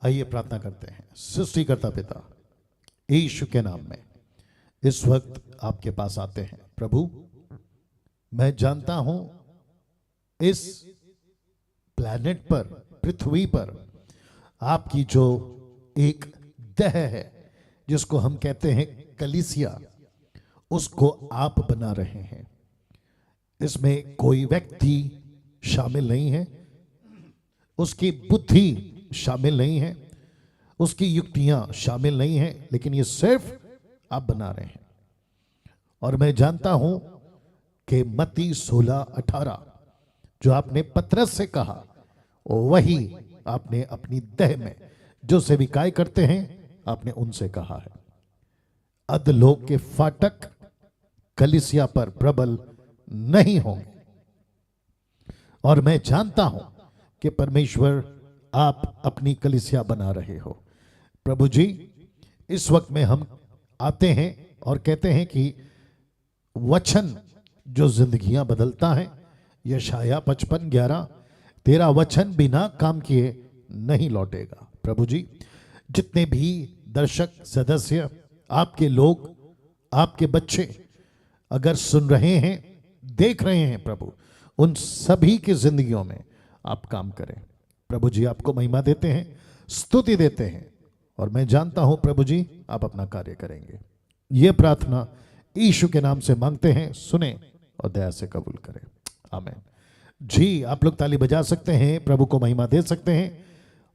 आइए प्रार्थना करते हैं। सृष्टिकर्ता पिता यीशु के नाम में इस वक्त आपके पास आते हैं। प्रभु, मैं जानता हूं इस प्लैनेट पर, पृथ्वी पर आपकी जो एक देह है जिसको हम कहते हैं कलीसिया, उसको आप बना रहे हैं। इसमें कोई व्यक्ति शामिल नहीं है, उसकी बुद्धि शामिल नहीं है, उसकी युक्तियां शामिल नहीं है, लेकिन ये सिर्फ आप बना रहे हैं। और मैं जानता हूं कि मत्ती 16:18 जो आपने पतरस से कहा, वही आपने अपनी देह में जो सेविकाएं करते हैं आपने उनसे कहा है। अधलोक के फाटक कलीसिया पर प्रबल नहीं होंगे। और मैं जानता हूं कि परमेश्वर आप अपनी कलीसिया बना रहे हो। प्रभु जी, इस वक्त में हम आते हैं और कहते हैं कि वचन जो जिंदगियां बदलता है, यशाया 55:11, तेरा वचन बिना काम किए नहीं लौटेगा। प्रभु जी, जितने भी दर्शक सदस्य, आपके लोग, आपके बच्चे अगर सुन रहे हैं, देख रहे हैं, प्रभु उन सभी की जिंदगियों में आप काम करें। प्रभु जी, आपको महिमा देते हैं, स्तुति देते हैं, और मैं जानता हूं प्रभु जी आप अपना कार्य करेंगे। ये प्रार्थना यीशु के नाम से मांगते हैं, सुने और दया से कबूल करें। आमीन। जी, आप लोग ताली बजा सकते हैं, प्रभु को महिमा दे सकते हैं,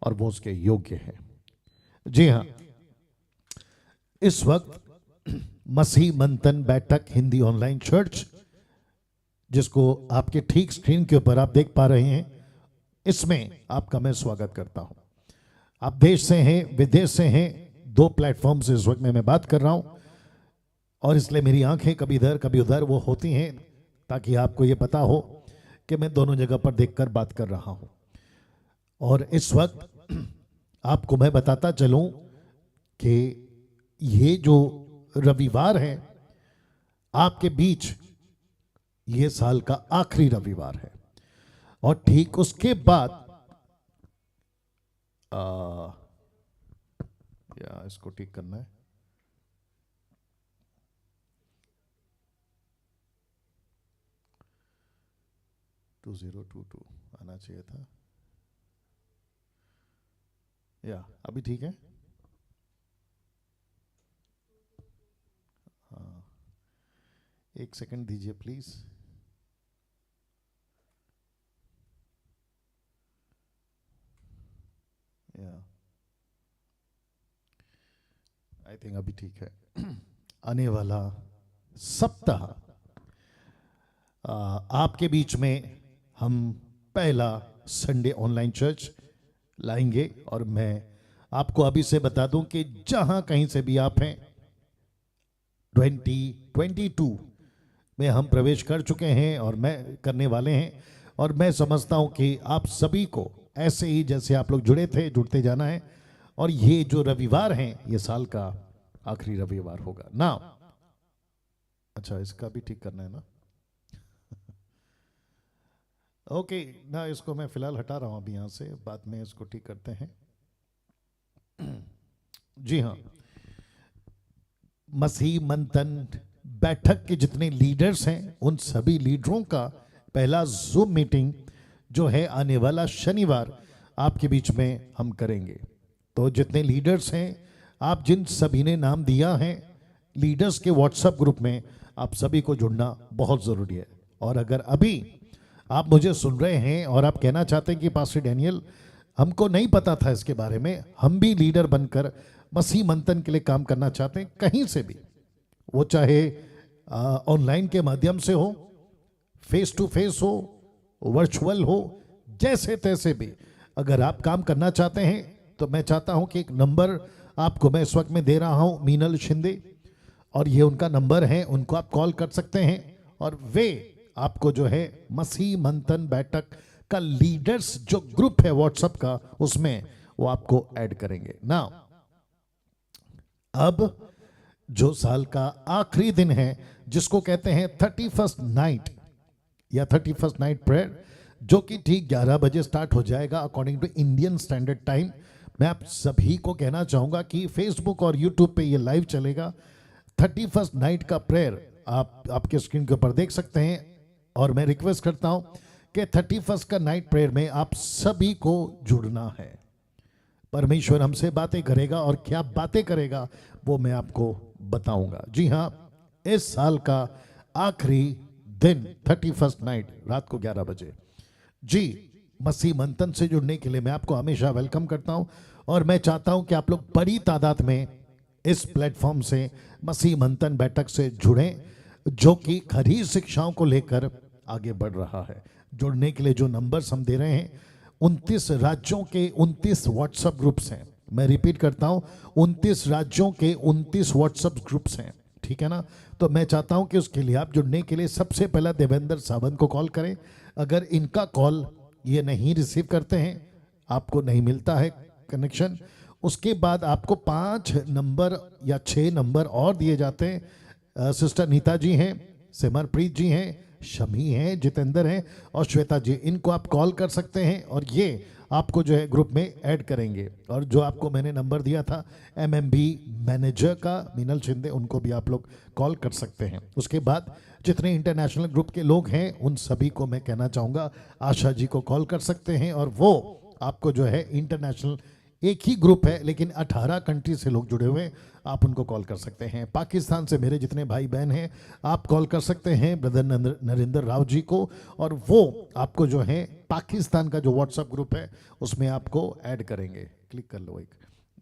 और वो उसके योग्य है। जी हाँ, इस वक्त मसीह मंथन बैठक हिंदी ऑनलाइन चर्च, जिसको आपके ठीक स्क्रीन के ऊपर आप देख पा रहे हैं, इसमें आपका मैं स्वागत करता हूं। आप देश से हैं, विदेश से हैं, 2 प्लेटफॉर्म से इस वक्त में मैं बात कर रहा हूं, और इसलिए मेरी आंखें कभी इधर कभी उधर वो होती हैं, ताकि आपको ये पता हो कि मैं दोनों जगह पर देखकर बात कर रहा हूं। और इस वक्त आपको मैं बताता चलूं कि ये जो रविवार है आपके बीच, ये साल का आखिरी रविवार है, और ठीक उसके बाद या इसको ठीक करना है। टू 2022 आना चाहिए था, या अभी ठीक है। हाँ, 1 सेकंड दीजिए प्लीज। या आई थिंक अभी ठीक है। आने वाला सप्ताह आपके बीच में हम पहला संडे ऑनलाइन चर्च लाएंगे, और मैं आपको अभी से बता दूं कि जहां कहीं से भी आप हैं, 2022 में हम प्रवेश कर चुके हैं और मैं करने वाले हैं। और मैं समझता हूं कि आप सभी को ऐसे ही जैसे आप लोग जुड़े थे, जुड़ते जाना है, और ये जो रविवार हैं ये साल का आखिरी रविवार होगा ना। अच्छा, इसका भी ठीक करना है ना। ओके ना, इसको मैं फिलहाल हटा रहा हूं अभी यहां से, बाद में इसको ठीक करते हैं। जी हाँ, मसीह मंथन बैठक के जितने लीडर्स हैं, उन सभी लीडरों का पहला जूम मीटिंग जो है आने वाला शनिवार आपके बीच में हम करेंगे। तो जितने लीडर्स हैं, आप जिन सभी ने नाम दिया है लीडर्स के व्हाट्सएप ग्रुप में, आप सभी को जुड़ना बहुत ज़रूरी है। और अगर अभी आप मुझे सुन रहे हैं और आप कहना चाहते हैं कि पास्टर डैनियल, हमको नहीं पता था इसके बारे में, हम भी लीडर बनकर मसीह मंथन के लिए काम करना चाहते हैं, कहीं से भी, वो चाहे ऑनलाइन के माध्यम से हो, फेस टू फेस हो, वर्चुअल हो, जैसे तैसे भी अगर आप काम करना चाहते हैं, तो मैं चाहता हूं कि एक नंबर आपको मैं इस वक्त में दे रहा हूं, मीनल शिंदे, और ये उनका नंबर है, उनको आप कॉल कर सकते हैं, और वे आपको जो है मसीह मंथन बैठक का लीडर्स जो ग्रुप है व्हाट्सएप का, उसमें वो आपको ऐड करेंगे ना। अब जो साल का आखिरी दिन है, जिसको कहते हैं 31st नाइट या 31st नाइट प्रेयर, जो कि ठीक 11 बजे स्टार्ट हो जाएगा according to Indian standard time, मैं आप सभी को कहना चाहूंगा कि फेसबुक और यूट्यूब पे ये लाइव चलेगा। 31st नाइट का प्रेयर आप आपके स्क्रीन के ऊपर देख सकते हैं, और मैं रिक्वेस्ट करता हूं कि 31st का नाइट प्रेयर में आप सभी को जुड़ना है। परमेश्वर हमसे बातें करेगा, और क्या बातें करेगा वो मैं आपको बताऊंगा। जी हाँ, इस साल का आखिरी दिन 31st नाइट रात को 11 बजे। जी, मसीह मंथन से जुड़ने के लिए मैं आपको हमेशा वेलकम करता हूं, और मैं चाहता हूं कि आप लोग बड़ी तादाद में इस प्लेटफॉर्म से मसीह मंथन बैठक से जुड़ें, जो कि खरी शिक्षाओं को लेकर आगे बढ़ रहा है। जुड़ने के लिए जो नंबर्स हम दे रहे हैं, 29 राज्यों के 29 व्हाट्सएप ग्रुप्स हैं। मैं रिपीट करता हूं, 29 राज्यों के 29 व्हाट्सएप ग्रुप्स हैं, ठीक है ना। तो मैं चाहता हूं कि उसके लिए आप जुड़ने के लिए सबसे पहला देवेंद्र सावंत को कॉल करें। अगर इनका कॉल ये नहीं रिसीव करते हैं, आपको नहीं मिलता है कनेक्शन, उसके बाद आपको 5 नंबर या 6 नंबर और दिए जाते हैं। सिस्टर नीता जी हैं, सिमरप्रीत जी हैं, शमी हैं, जितेंद्र हैं और श्वेता जी। इनको आप कॉल कर सकते हैं, और ये आपको जो है ग्रुप में ऐड करेंगे। और जो आपको मैंने नंबर दिया था एमएमबी मैनेजर का, मीनल शिंदे, उनको भी आप लोग कॉल कर सकते हैं। उसके बाद जितने इंटरनेशनल ग्रुप के लोग हैं उन सभी को मैं कहना चाहूँगा, आशा जी को कॉल कर सकते हैं, और वो आपको जो है इंटरनेशनल, एक ही ग्रुप है लेकिन 18 कंट्री से लोग जुड़े हुए हैं, आप उनको कॉल कर सकते हैं। पाकिस्तान से मेरे जितने भाई बहन हैं आप कॉल कर सकते हैं ब्रदर नरेंद्र राव जी को, और वो आपको जो है पाकिस्तान का जो व्हाट्सएप ग्रुप है उसमें आपको ऐड करेंगे। क्लिक कर लो, एक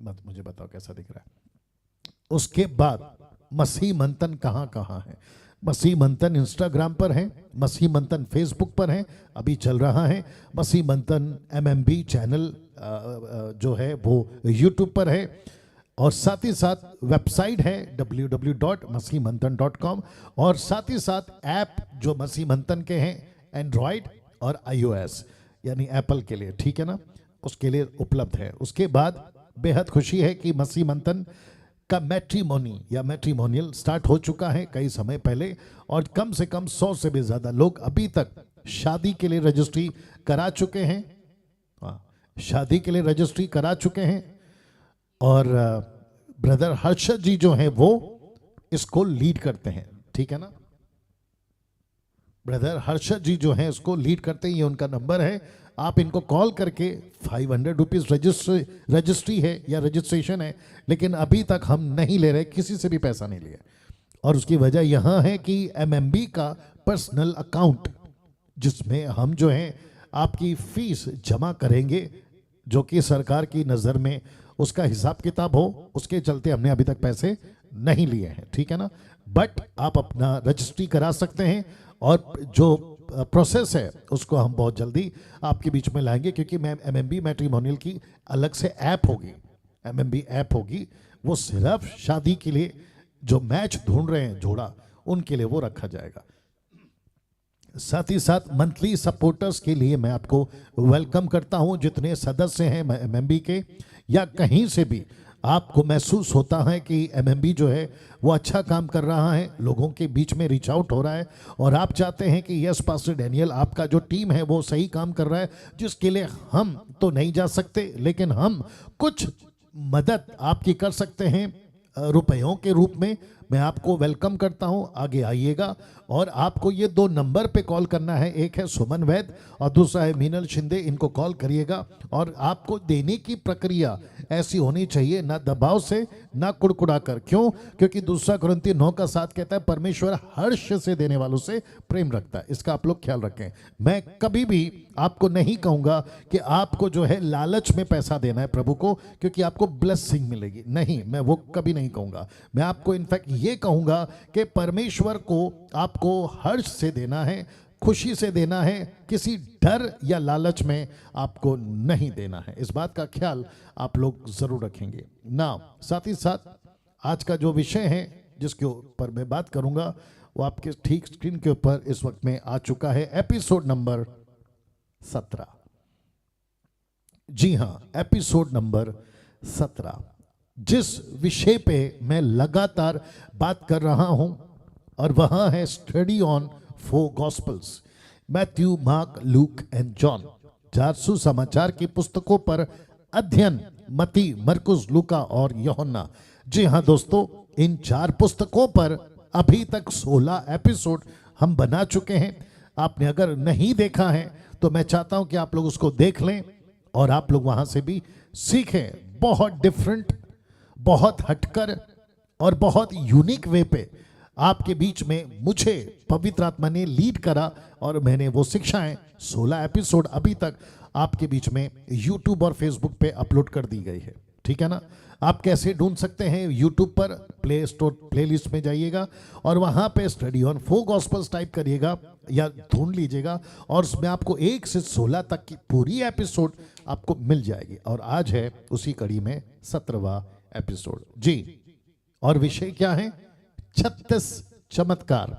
मत मुझे बताओ कैसा दिख रहा है। उसके बाद मसीह मंथन कहाँ कहाँ है। मसीह मंथन इंस्टाग्राम पर है, मसीह मंथन फेसबुक पर है, अभी चल रहा है। मसीह मंथन एमएमबी चैनल जो है वो यूट्यूब पर है, और साथ ही साथ वेबसाइट है www.masihmanthan.com, और साथ ही साथ ऐप जो मसीह मंथन के हैं एंड्रॉयड और iOS यानी एप्पल के लिए, ठीक है ना, उसके लिए उपलब्ध है। उसके बाद बेहद खुशी है कि मसीह मंथन का मैट्रिमोनी या मैट्रिमोनियल स्टार्ट हो चुका है कई समय पहले, और कम से कम 100 से भी ज़्यादा लोग अभी तक शादी के लिए रजिस्ट्री करा चुके हैं। शादी के लिए रजिस्ट्री करा चुके हैं, और ब्रदर हर्षद जी जो हैं वो इसको लीड करते हैं, ठीक है ना। ब्रदर हर्षद जी जो हैं इसको लीड करते हैं, ये उनका नंबर है। आप इनको कॉल करके 500 रुपीज़ रजिस्ट्री है या रजिस्ट्रेशन है, लेकिन अभी तक हम नहीं ले रहे, किसी से भी पैसा नहीं लिया। और उसकी वजह यहां है कि एमएमबी का पर्सनल अकाउंट, जिसमें हम जो है आपकी फीस जमा करेंगे, जो कि सरकार की नज़र में उसका हिसाब किताब हो, उसके चलते हमने अभी तक पैसे नहीं लिए हैं, ठीक है ना। बट आप अपना रजिस्ट्री करा सकते हैं, और जो प्रोसेस है उसको हम बहुत जल्दी आपके बीच में लाएंगे, क्योंकि मैं एमएमबी मैट्रिमोनियल की अलग से ऐप होगी, एमएमबी ऐप होगी, वो सिर्फ शादी के लिए जो मैच ढूंढ रहे हैं जोड़ा, उनके लिए वो रखा जाएगा। साथ ही साथ मंथली सपोर्टर्स के लिए मैं आपको वेलकम करता हूं। जितने सदस्य हैं एमएमबी के या कहीं से भी आपको महसूस होता है कि एमएमबी जो है वो अच्छा काम कर रहा है, लोगों के बीच में रीच आउट हो रहा है, और आप चाहते हैं कि यस पास्टर डैनियल, आपका जो टीम है वो सही काम कर रहा है, जिसके लिए हम तो नहीं जा सकते लेकिन हम कुछ मदद आपकी कर सकते हैं रुपयों के रूप में, मैं आपको वेलकम करता हूं। आगे आइएगा, और आपको ये 2 नंबर पे कॉल करना है, एक है सुमन वैद और दूसरा है मीनल शिंदे। इनको कॉल करिएगा, और आपको देने की प्रक्रिया ऐसी होनी चाहिए, ना दबाव से ना कुड़कुड़ा कर। क्यों? क्योंकि 2 कुरिन्थियों 9:7 कहता है परमेश्वर हर्ष से देने वालों से प्रेम रखता है। इसका आप लोग ख्याल रखें। मैं कभी भी आपको नहीं कहूंगा कि आपको जो है लालच में पैसा देना है प्रभु को, क्योंकि आपको ब्लेसिंग मिलेगी, नहीं, मैं वो कभी नहीं कहूंगा। मैं आपको इनफैक्ट ये कहूंगा कि परमेश्वर को आपको हर्ष से देना है, खुशी से देना है, किसी डर या लालच में आपको नहीं देना है। इस बात का ख्याल आप लोग जरूर रखेंगे ना। साथ ही साथ आज का जो विषय है जिसके ऊपर मैं बात करूंगा वो आपके ठीक स्क्रीन के ऊपर इस वक्त में आ चुका है, एपिसोड नंबर 17। जी हां, एपिसोड नंबर 17, जिस विषय पे मैं लगातार बात कर रहा हूं, और वह है study on 4 gospels, Matthew, mark, look and John. 4 सुसमाचार की पुस्तकों पर अध्ययन मत्ती, मरकुस, लूका और यूहन्ना। जी हाँ दोस्तों, इन 4 पुस्तकों पर अभी तक 16 एपिसोड हम बना चुके हैं। आपने अगर नहीं देखा है तो मैं चाहता हूं कि आप लोग उसको देख लें और आप लोग वहां से भी सीखें। बहुत डिफरेंट, बहुत हटकर और बहुत यूनिक वे पे आपके बीच में मुझे पवित्र आत्मा ने लीड करा और मैंने वो शिक्षाएं 16 एपिसोड अभी तक आपके बीच में यूट्यूब और फेसबुक पे अपलोड कर दी गई है। ठीक है ना। आप कैसे ढूंढ सकते हैं? यूट्यूब पर प्ले स्टोर प्लेलिस्ट में जाइएगा और वहां पे स्टडी ऑन 4 गॉस्पल्स टाइप करिएगा या ढूंढ लीजिएगा और उसमें आपको 1 से 16 तक की पूरी एपिसोड आपको मिल जाएगी। और आज है उसी कड़ी में 17वां एपिसोड जी। और विषय क्या है? 36 चमत्कार,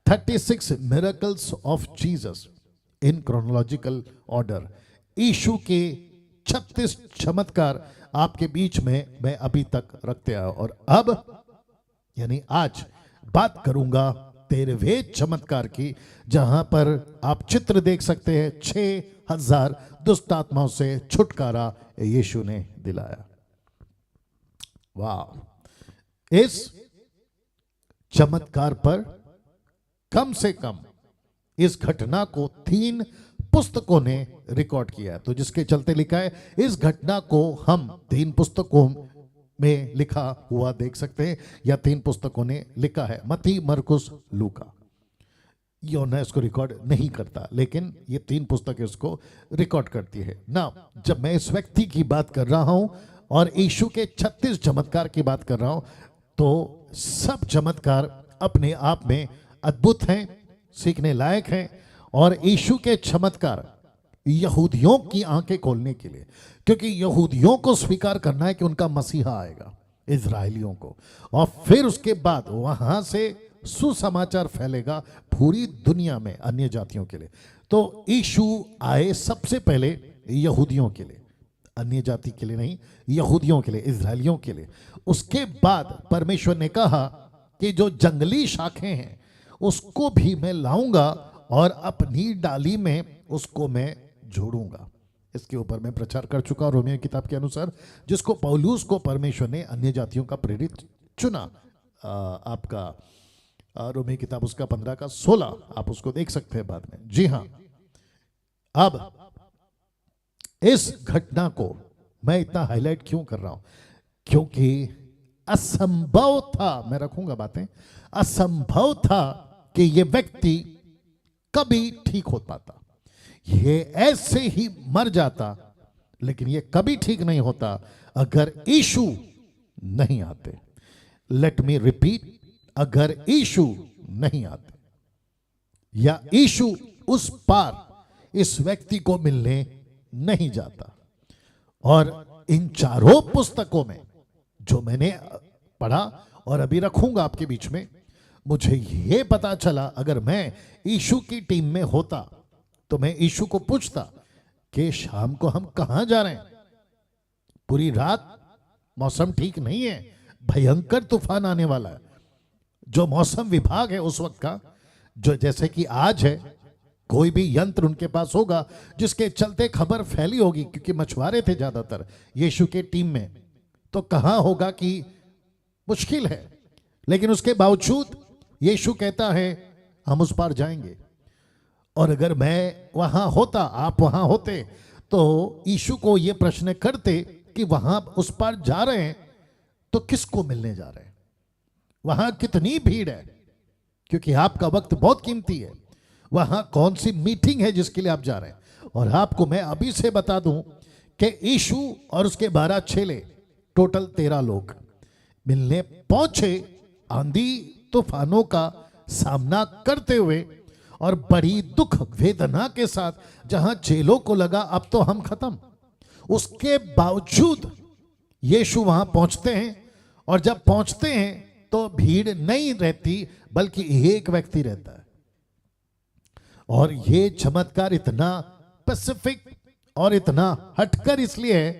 36 miracles of Jesus in chronological order. यीशु के 36 चमत्कार आपके बीच में मैं अभी तक रखते आया और अब यानी आज बात करूंगा 13वें चमत्कार की, जहां पर आप चित्र देख सकते हैं 6000 दुष्ट आत्माओं से छुटकारा यीशु ने दिलाया। वाह! इस चमत्कार पर कम से कम इस घटना को 3 पुस्तकों ने रिकॉर्ड किया है। तो जिसके चलते लिखा है, इस घटना को हम 3 पुस्तकों में लिखा हुआ देख सकते हैं या 3 पुस्तकों ने लिखा है, मत्ती, मरकुस, लूका। यूहन्ना इसको रिकॉर्ड नहीं करता, लेकिन ये 3 पुस्तकें इसको रिकॉर्ड करती है ना। जब मैं इस व्यक्ति की बात कर रहा हूं और यीशु के 36 चमत्कार की बात कर रहा हूं, तो सब चमत्कार अपने आप में अद्भुत हैं, सीखने लायक हैं। और यीशु के चमत्कार यहूदियों की आंखें खोलने के लिए, क्योंकि यहूदियों को स्वीकार करना है कि उनका मसीहा आएगा, इजराइलियों को, और फिर उसके बाद वहां से सुसमाचार फैलेगा पूरी दुनिया में अन्य जातियों के लिए। तो यीशु आए सबसे पहले यहूदियों के लिए, अन्य जाति के लिए नहीं, यहूदियों के लिए, इजराइलियों के लिए। उसके बाद परमेश्वर ने कहा कि जो जंगली शाखें हैं उसको भी मैं लाऊंगा और अपनी डाली में उसको मैं जोड़ूंगा। इसके ऊपर मैं प्रचार कर चुका रोमियो किताब के अनुसार, जिसको पौलुस को परमेश्वर ने अन्य जातियों का प्रेरित चुना। आपका रोमियो किताब उसका 15 का 16 आप उसको देख सकते हैं बाद में। जी हाँ, अब इस घटना को मैं इतना हाईलाइट क्यों कर रहा हूं? क्योंकि असंभव था, मैं रखूंगा बातें, असंभव था कि ये व्यक्ति कभी ठीक हो पाता। ये ऐसे ही मर जाता, लेकिन ये कभी ठीक नहीं होता अगर यीशु नहीं आते। लेट मी रिपीट, अगर यीशु नहीं आते या यीशु उस पार इस व्यक्ति को मिलने नहीं जाता। और इन 4 पुस्तकों में जो मैंने पढ़ा और अभी रखूंगा आपके बीच में, मुझे यह पता चला अगर मैं यीशु की टीम में होता तो मैं यीशु को पूछता कि शाम को हम कहां जा रहे हैं? पूरी रात मौसम ठीक नहीं है, भयंकर तूफान आने वाला है। जो मौसम विभाग है उस वक्त का, जो जैसे कि आज है, कोई भी यंत्र उनके पास होगा जिसके चलते खबर फैली होगी, क्योंकि मछुआरे थे ज्यादातर यीशु के टीम में, तो कहां होगा कि मुश्किल है। लेकिन उसके बावजूद यीशु कहता है हम उस पार जाएंगे। और अगर मैं वहां होता, आप वहां होते, तो यीशु को यह प्रश्न करते कि वहां उस पार जा रहे हैं तो किसको मिलने जा रहे हैं, वहां कितनी भीड़ है, क्योंकि आपका वक्त बहुत कीमती है, वहां कौन सी मीटिंग है जिसके लिए आप जा रहे हैं। और आपको मैं अभी से बता दूं कि यीशु और उसके 12 चेले, टोटल 13 लोग मिलने पहुंचे, आंधी तूफानों का सामना करते हुए और बड़ी दुख वेदना के साथ, जहां चेलों को लगा अब तो हम खत्म। उसके बावजूद यीशु वहां पहुंचते हैं, और जब पहुंचते हैं तो भीड़ नहीं रहती बल्कि एक व्यक्ति रहता है। और ये चमत्कार इतना स्पेसिफिक और इतना हटकर इसलिए है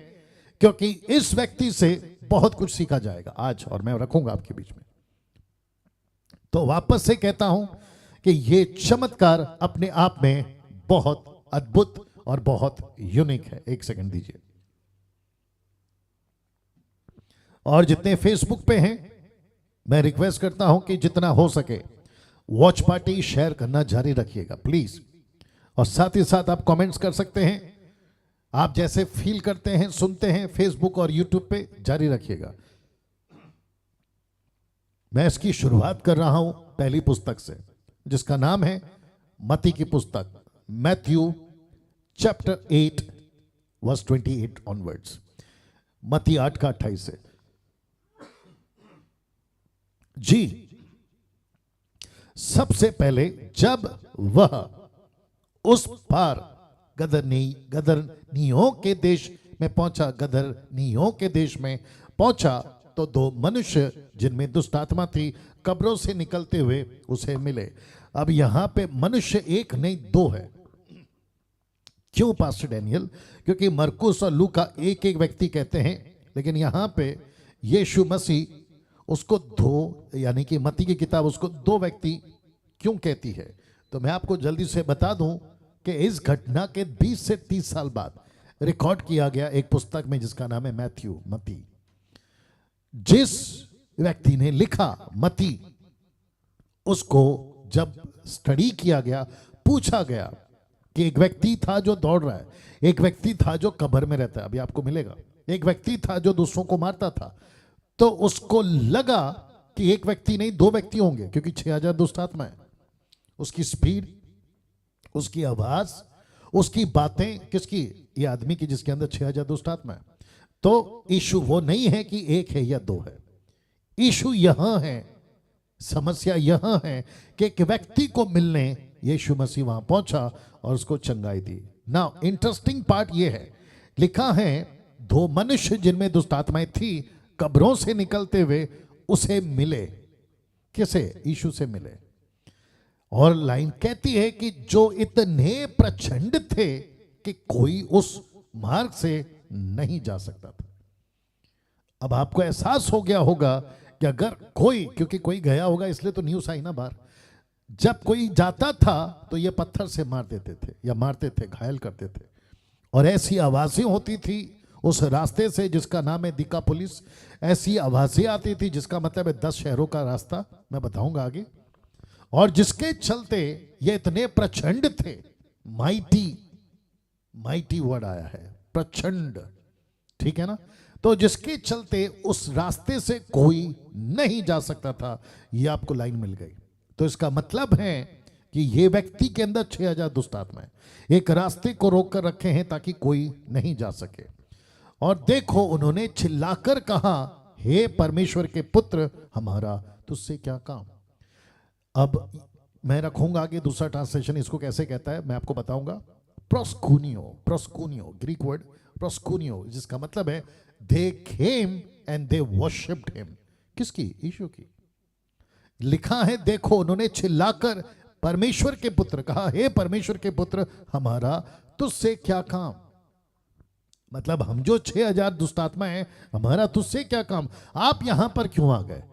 क्योंकि इस व्यक्ति से बहुत कुछ सीखा जाएगा आज, और मैं रखूंगा आपके बीच में। तो वापस से कहता हूं कि ये चमत्कार अपने आप में बहुत अद्भुत और बहुत यूनिक है। एक सेकंड दीजिए। और जितने फेसबुक पे हैं, मैं रिक्वेस्ट करता हूं कि जितना हो सके वॉच पार्टी शेयर करना जारी रखिएगा प्लीज। और साथ ही साथ आप कमेंट्स कर सकते हैं, आप जैसे फील करते हैं, सुनते हैं फेसबुक और यूट्यूब पे, जारी रखिएगा। मैं इसकी शुरुआत कर रहा हूं पहली पुस्तक से, जिसका नाम है मत्ती की पुस्तक, मैथ्यू चैप्टर 8 वर्स 28 ऑनवर्ड्स। मत्ती 8 का 28 से। जी, सबसे पहले जब वह उस पार गदरनियों के देश में पहुंचा, गदरनियों के देश में पहुंचा, तो दो मनुष्य जिनमें दुष्ट आत्मा थी कब्रों से निकलते हुए उसे मिले। अब यहां पे मनुष्य एक नहीं दो है। क्यों पास्टर डैनियल? क्योंकि मरकुस और लूका एक एक व्यक्ति कहते हैं, लेकिन यहां पे यीशु मसीह उसको दो, यानी कि मत्ती की किताब उसको दो व्यक्ति क्यों कहती है? तो मैं आपको जल्दी से बता दूं कि इस घटना के 20 से 30 साल बाद रिकॉर्ड किया गया एक पुस्तक में जिसका नाम है मैथ्यू, मत्ती। जिस व्यक्ति ने लिखा मत्ती, उसको जब स्टडी किया गया, पूछा गया कि एक व्यक्ति था जो दौड़ रहा है, एक व्यक्ति था जो कब्र में रहता है, अभी आपको मिलेगा, एक व्यक्ति था जो दूसरों को मारता था, तो उसको लगा कि एक व्यक्ति नहीं दो व्यक्ति होंगे, क्योंकि 6000 दुष्ट आत्मा है। उसकी स्पीड, उसकी आवाज, उसकी बातें, किसकी? ये आदमी की जिसके अंदर 6000 दुष्ट आत्मा है। तो इशू वो नहीं है कि एक है या दो है, इशू यहां है, समस्या यहां है कि एक व्यक्ति को मिलने यीशु मसीह वहां पहुंचा और उसको चंगाई दी। नाउ इंटरेस्टिंग पार्ट ये है, लिखा है दो मनुष्य जिनमें दुष्ट आत्माएं थी कब्रों से निकलते हुए उसे मिले। किसे? यीशु से मिले। और लाइन कहती है कि जो इतने प्रचंड थे कि कोई उस मार्ग से नहीं जा सकता था। अब आपको एहसास हो गया होगा कि अगर कोई, क्योंकि कोई गया होगा इसलिए तो न्यूज़ आई ना बाहर, जब कोई जाता था तो ये पत्थर से मार देते थे या मारते थे, घायल करते थे। और ऐसी आवाजें होती थी उस रास्ते से जिसका नाम है दिकापुलिस। ऐसी आवाजें आती थी जिसका मतलब है 10 शहरों का रास्ता, मैं बताऊंगा आगे। और जिसके चलते ये इतने प्रचंड थे, माइटी वर्ड आया है, प्रचंड, ठीक है ना? तो जिसके चलते उस रास्ते से कोई नहीं जा सकता था, ये आपको लाइन मिल गई। तो इसका मतलब है कि ये व्यक्ति के अंदर 6000 दुष्ट आत्माएं एक रास्ते को रोक कर रखे हैं ताकि कोई नहीं जा सके। और देखो, उन्होंने चिल्लाकर कहा, हे परमेश्वर के पुत्र, हमारा तुझसे क्या काम। अब मैं रखूंगा आगे दूसरा ट्रांसलेशन इसको कैसे कहता है, मैं आपको बताऊंगा। प्रोस्कुनियो, ग्रीक वर्ड प्रोस्कुनियो, जिसका मतलब है they came and they worshipped him. किसकी? यीशु की। लिखा है, देखो उन्होंने चिल्लाकर परमेश्वर के पुत्र कहा, हे परमेश्वर के पुत्र, हमारा तुझसे क्या काम। मतलब हम जो 6000 दुष्ट आत्मा है, हमारा तुझसे क्या काम, आप यहां पर क्यों आ गए?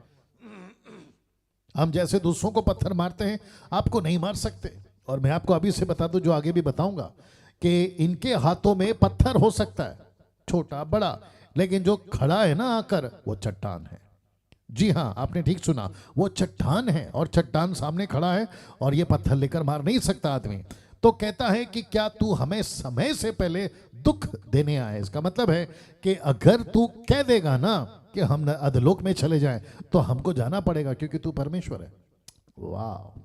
हम जैसे दूसरों को पत्थर मारते हैं, आपको नहीं मार सकते। और मैं आपको अभी से बता दूं, जो आगे भी बताऊंगा, कि इनके हाथों में पत्थर हो सकता है, छोटा बड़ा, लेकिन जो खड़ा है ना आकर, वो चट्टान है। जी हां, आपने ठीक सुना, वो चट्टान है। और चट्टान सामने खड़ा है और ये पत्थर लेकर मार नहीं सकता आदमी। तो कहता है कि क्या तू हमें समय से पहले दुख देने आए? इसका मतलब है कि अगर तू कह देगा ना कि हम अधलोक में चले जाएं, तो हमको जाना पड़ेगा, क्योंकि तू परमेश्वर है। वाह,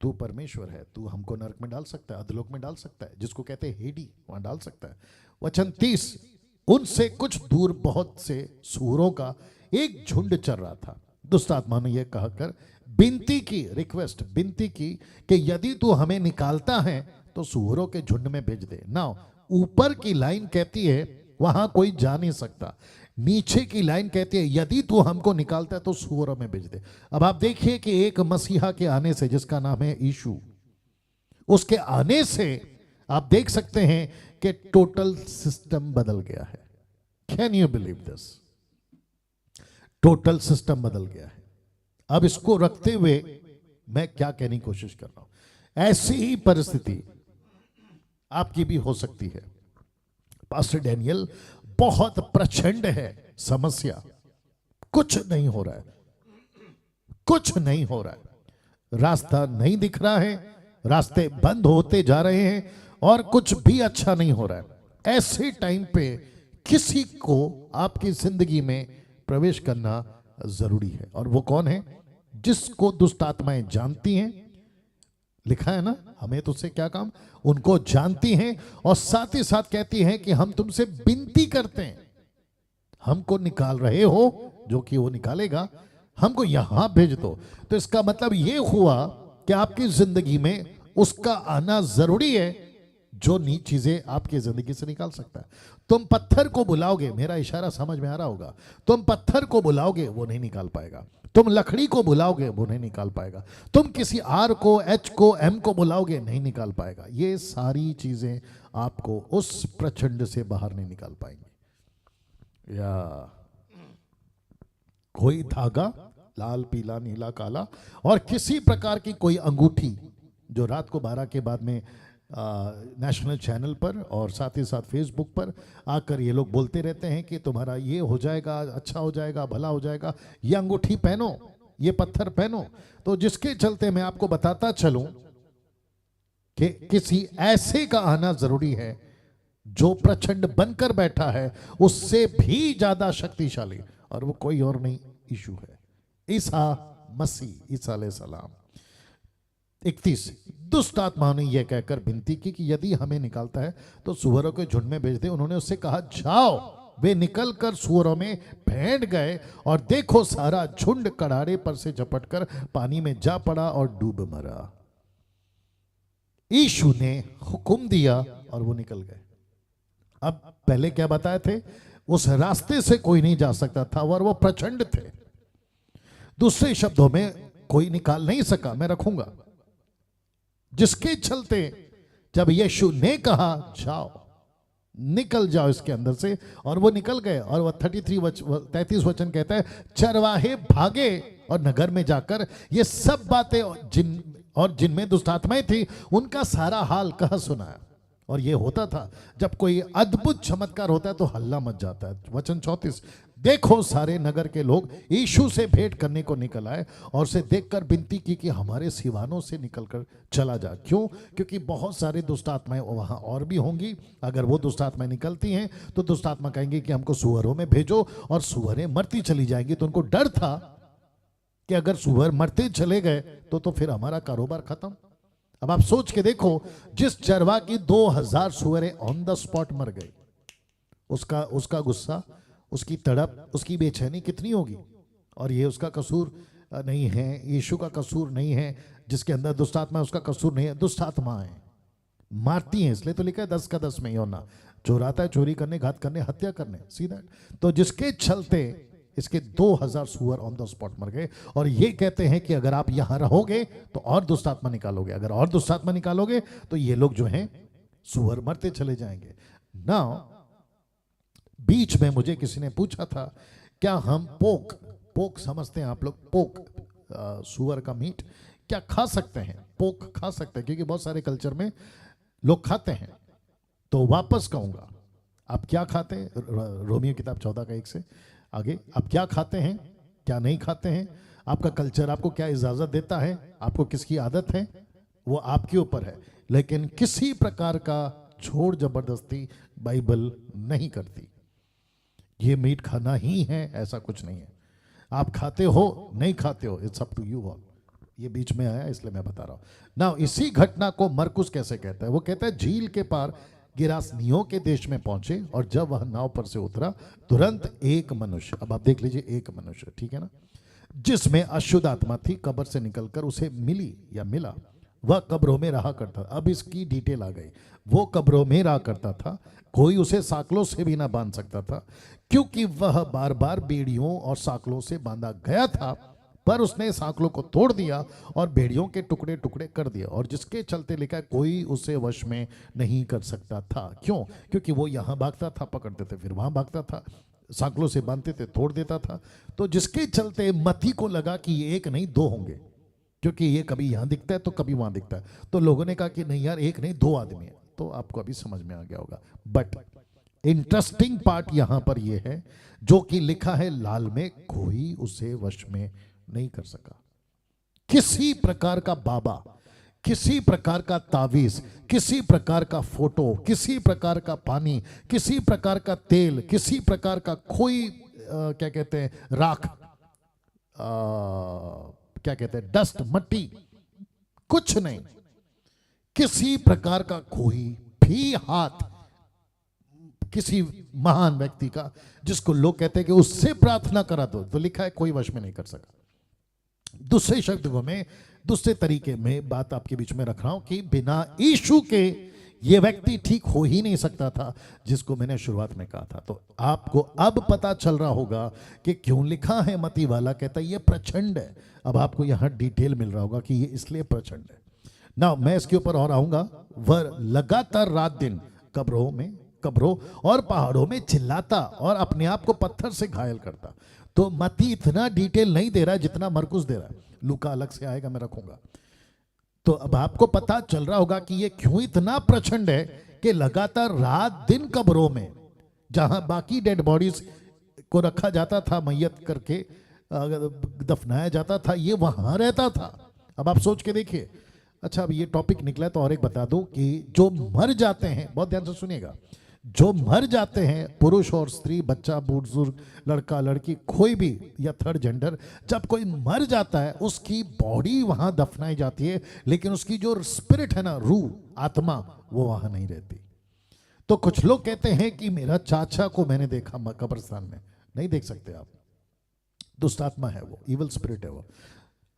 तू परमेश्वर है, तू हमको नरक में डाल सकता है, अधलोक में डाल सकता है, जिसको कहते हैं हेडी, वहां डाल सकता है। वचन 30, उनसे कुछ दूर बहुत से सूअरों का एक झुंड चल रहा था। दुष्ट आत्मा ने यह कहकर विनती की, रिक्वेस्ट, विनती की कि यदि तू हमें निकालता है तो सूअरों के झुंड में भेज दे। नाउ ऊपर की लाइन कहती है वहां कोई जा नहीं सकता, नीचे की लाइन कहती है यदि तू हमको निकालता है तो सूअरों में भेज दे। अब आप देखिए कि एक मसीहा के आने से, जिसका नाम है यीशु, उसके आने से आप देख सकते हैं कि टोटल सिस्टम बदल गया है। Can you believe this? Total system बदल गया है। अब इसको रखते हुए मैं क्या कहने की कोशिश कर रहा हूं, ऐसी ही परिस्थिति आपकी भी हो सकती है। पास्टर डैनियल, बहुत प्रचंड है समस्या, कुछ नहीं हो रहा है, कुछ नहीं हो रहा है, रास्ता नहीं दिख रहा है, रास्ते बंद होते जा रहे हैं और कुछ भी अच्छा नहीं हो रहा है। ऐसे टाइम पे किसी को आपकी जिंदगी में प्रवेश करना जरूरी है, और वो कौन है? जिसको दुष्ट आत्माएं जानती हैं। लिखा है ना, हमें तो उससे क्या काम, उनको जानती हैं और साथ ही साथ कहती हैं कि हम तुमसे विनती करते हैं, हमको निकाल रहे हो, जो कि वो निकालेगा, हमको यहां भेज दो। तो इसका मतलब ये हुआ कि आपकी जिंदगी में उसका आना जरूरी है जो नी चीजें आपकी जिंदगी से निकाल सकता है। तुम पत्थर को बुलाओगे, मेरा इशारा समझ में आ रहा होगा, तुम पत्थर को बुलाओगे वो नहीं निकाल पाएगा, तुम लकड़ी को बुलाओगे वो नहीं निकाल पाएगा, तुम किसी आर को, एच को, एम को बुलाओगे नहीं निकाल पाएगा। ये सारी चीजें आपको उस प्रचंड से बाहर नहीं निकाल पाएंगे। या कोई धागा, लाल पीला नीला काला, और किसी प्रकार की कोई अंगूठी जो रात को 12 के बाद में नेशनल चैनल पर और साथ ही साथ फेसबुक पर आकर ये लोग बोलते रहते हैं कि तुम्हारा ये हो जाएगा, अच्छा हो जाएगा, भला हो जाएगा, ये अंगूठी पहनो, ये पत्थर पहनो। तो जिसके चलते मैं आपको बताता चलूं कि किसी ऐसे का आना जरूरी है जो प्रचंड बनकर बैठा है, उससे भी ज्यादा शक्तिशाली, और वो कोई और नहीं, यीशु है, ईसा मसीह, ईसा अलैहिस्सलाम। 31, दुष्ट आत्माओं ने यह कहकर विनती की कि यदि हमें निकालता है तो सुअरों के झुंड में भेज दे। उन्होंने उससे कहा, जाओ। वे निकलकर सुअरों में भेंट गए और देखो सारा झुंड कड़ारे पर से झपटकर पानी में जा पड़ा और डूब मरा। यीशु ने हुक्म दिया और वो निकल गए। अब पहले क्या बताए थे? उस रास्ते से कोई नहीं जा सकता था और वो प्रचंड थे। दूसरे शब्दों में कोई निकाल नहीं सका, मैं रखूंगा। जिसके चलते जब यीशु ने कहा जाओ, निकल जाओ इसके अंदर से, और वो निकल गए। और वह 33 वचन कहता है, चरवाहे भागे और नगर में जाकर ये सब बातें जिनमें दुष्ट आत्माएं थी उनका सारा हाल कहा सुनाया। और ये होता था, जब कोई अद्भुत चमत्कार होता है तो हल्ला मच जाता है। वचन 34, देखो सारे नगर के लोग यीशु से भेंट करने को निकल आए और उसे देखकर विनती की कि हमारे सिवानों से निकलकर चला जा। क्यों? क्योंकि बहुत सारे दुष्ट आत्माएं वहां और भी होंगी। अगर वो दुष्ट आत्माएं निकलती हैं तो दुष्ट आत्मा कहेंगे कि हमको सुअरों में भेजो, और सुअरें मरती चली जाएंगी। तो उनको डर था कि अगर सुअर मरते चले गए तो फिर हमारा कारोबार खत्म। अब आप सोच के देखो, जिस चरवा की 2000 सुअरें ऑन द स्पॉट मर गई, उसका गुस्सा, उसकी तड़प, उसकी बेचैनी कितनी होगी। और ये उसका कसूर नहीं है, यीशु का कसूर नहीं है, जिसके अंदर दुष्ट आत्मा है उसका कसूर नहीं है। दुष्ट आत्माएं मारती हैं, इसलिए तो लिखा है 10 का 10 में योना, चोराता है चोरी करने, घात करने, हत्या करने, सीधा। तो जिसके चलते इसके 2000 सुअर ऑन द स्पॉट मर गए। और ये कहते हैं कि अगर आप यहां रहोगे तो और दुष्ट आत्मा निकालोगे, अगर और दुष्ट आत्मा निकालोगे तो ये लोग जो हैं सुअर मरते चले जाएंगे। नाउ बीच में मुझे किसी ने पूछा था, क्या हम पोक समझते हैं आप लोग? पोक, सुअर का मीट क्या खा सकते हैं? पोक खा सकते हैं, क्योंकि बहुत सारे कल्चर में लोग खाते हैं। तो वापस कहूंगा, आप क्या खाते हैं? रोमियो किताब 14 का 1 से आगे, आप क्या खाते हैं, क्या नहीं खाते हैं? आपका कल्चर आपको क्या इजाजत देता है, आपको किसकी आदत है, वो आपके ऊपर है। लेकिन किसी प्रकार का छोड़ जबरदस्ती बाइबल नहीं करती। ये मीट खाना ही है ऐसा कुछ नहीं है। आप खाते हो नहीं खाते हो, it's up to you all. ये बीच में आया इसलिए मैं बता रहा हूं ना। इसी घटना को मरकुस कैसे कहता है? वो कहता है, झील के पार गिरासनियों के देश में पहुंचे और जब वह नाव पर से उतरा, तुरंत एक मनुष्य, अब आप देख लीजिए, एक मनुष्य, ठीक है ना, जिसमें अशुद्ध आत्मा थी, कब्र से निकलकर उसे मिली या मिला। वह कब्रों में रहा करता था। अब इसकी डिटेल आ गई। वो कब्रों में रहा करता था, कोई उसे साकलों से भी ना बांध सकता था, क्योंकि वह बार बार बेड़ियों और साकलों से बांधा गया था। पर उसने सांकलों को तोड़ दिया और भेड़ियों के टुकड़े टुकड़े कर दिया, और जिसके चलते लिखा है, कोई उसे वश में नहीं कर सकता था। क्यों? क्योंकि वो यहाँ भागता था, पकड़ते थे, फिर वहां भागता था, सांकलों से बांधते थे, तोड़ देता था। तो जिसके चलते मती को लगा कि ये एक नहीं दो होंगे, क्योंकि ये कभी यहाँ दिखता है तो कभी वहां दिखता है। तो लोगों ने कहा कि नहीं यार, एक नहीं दो आदमी है। तो आपको अभी समझ में आ गया होगा। बट इंटरेस्टिंग पार्ट यहां पर यह है जो कि लिखा है लाल में, कोई उसे वश में नहीं कर सका। किसी प्रकार का बाबा, किसी प्रकार का तावीज, किसी प्रकार का फोटो, किसी प्रकार का पानी, किसी प्रकार का तेल, किसी प्रकार का कोई क्या कहते हैं राख, क्या कहते हैं डस्ट, मट्टी, कुछ नहीं। किसी प्रकार का कोई भी हाथ किसी महान व्यक्ति का जिसको लोग कहते हैं कि उससे प्रार्थना करा दो, तो लिखा है कोई वश में नहीं कर सका। दूसरे शब्दों में, दूसरे तरीके में बात आपके बीच में रख रहा हूं कि बिना यीशु के ये व्यक्ति ठीक हो ही नहीं सकता था, जिसको मैंने शुरुआत में कहा था। तो आपको अब पता चल रहा होगा कि क्यों लिखा है, मती वाला कहता है ये प्रचंड है। अब आपको यहां डिटेल मिल रहा होगा कि ये इसलिए प्रचंड है ना। मैं इसके ऊपर और आऊंगा। वह लगातार रात दिन कब्रों और पहाड़ों में चिल्लाता और अपने आप को पत्थर से घायल करता। तो मती इतना डिटेल नहीं दे रहा जितना मरकुस दे रहा है। लूका अलग से आएगा, मैं रखूंगा। तो अब आपको पता चल रहा होगा कि ये क्यों इतना प्रचंड है कि लगातार रात दिन कब्रों में, जहां बाकी डेड बॉडीज को रखा जाता था, मैयत करके दफनाया जाता था, ये वहां रहता था। अब आप सोच के देखिए। अच्छा, अब ये टॉपिक निकला तो और एक बता दूं कि जो मर जाते हैं, बहुत ध्यान से सुनिएगा, जो मर जाते हैं, पुरुष और स्त्री, बच्चा, बुजुर्ग, लड़का लड़की, कोई भी या थर्ड जेंडर, जब कोई मर जाता है उसकी बॉडी वहां दफनाई जाती है, लेकिन उसकी जो स्पिरिट है ना, रूह, आत्मा, वो वहां नहीं रहती। तो कुछ लोग कहते हैं कि मेरा चाचा को मैंने देखा कब्रिस्तान में। नहीं देख सकते आप, दुष्ट आत्मा है वो, इवल स्पिरिट है वो।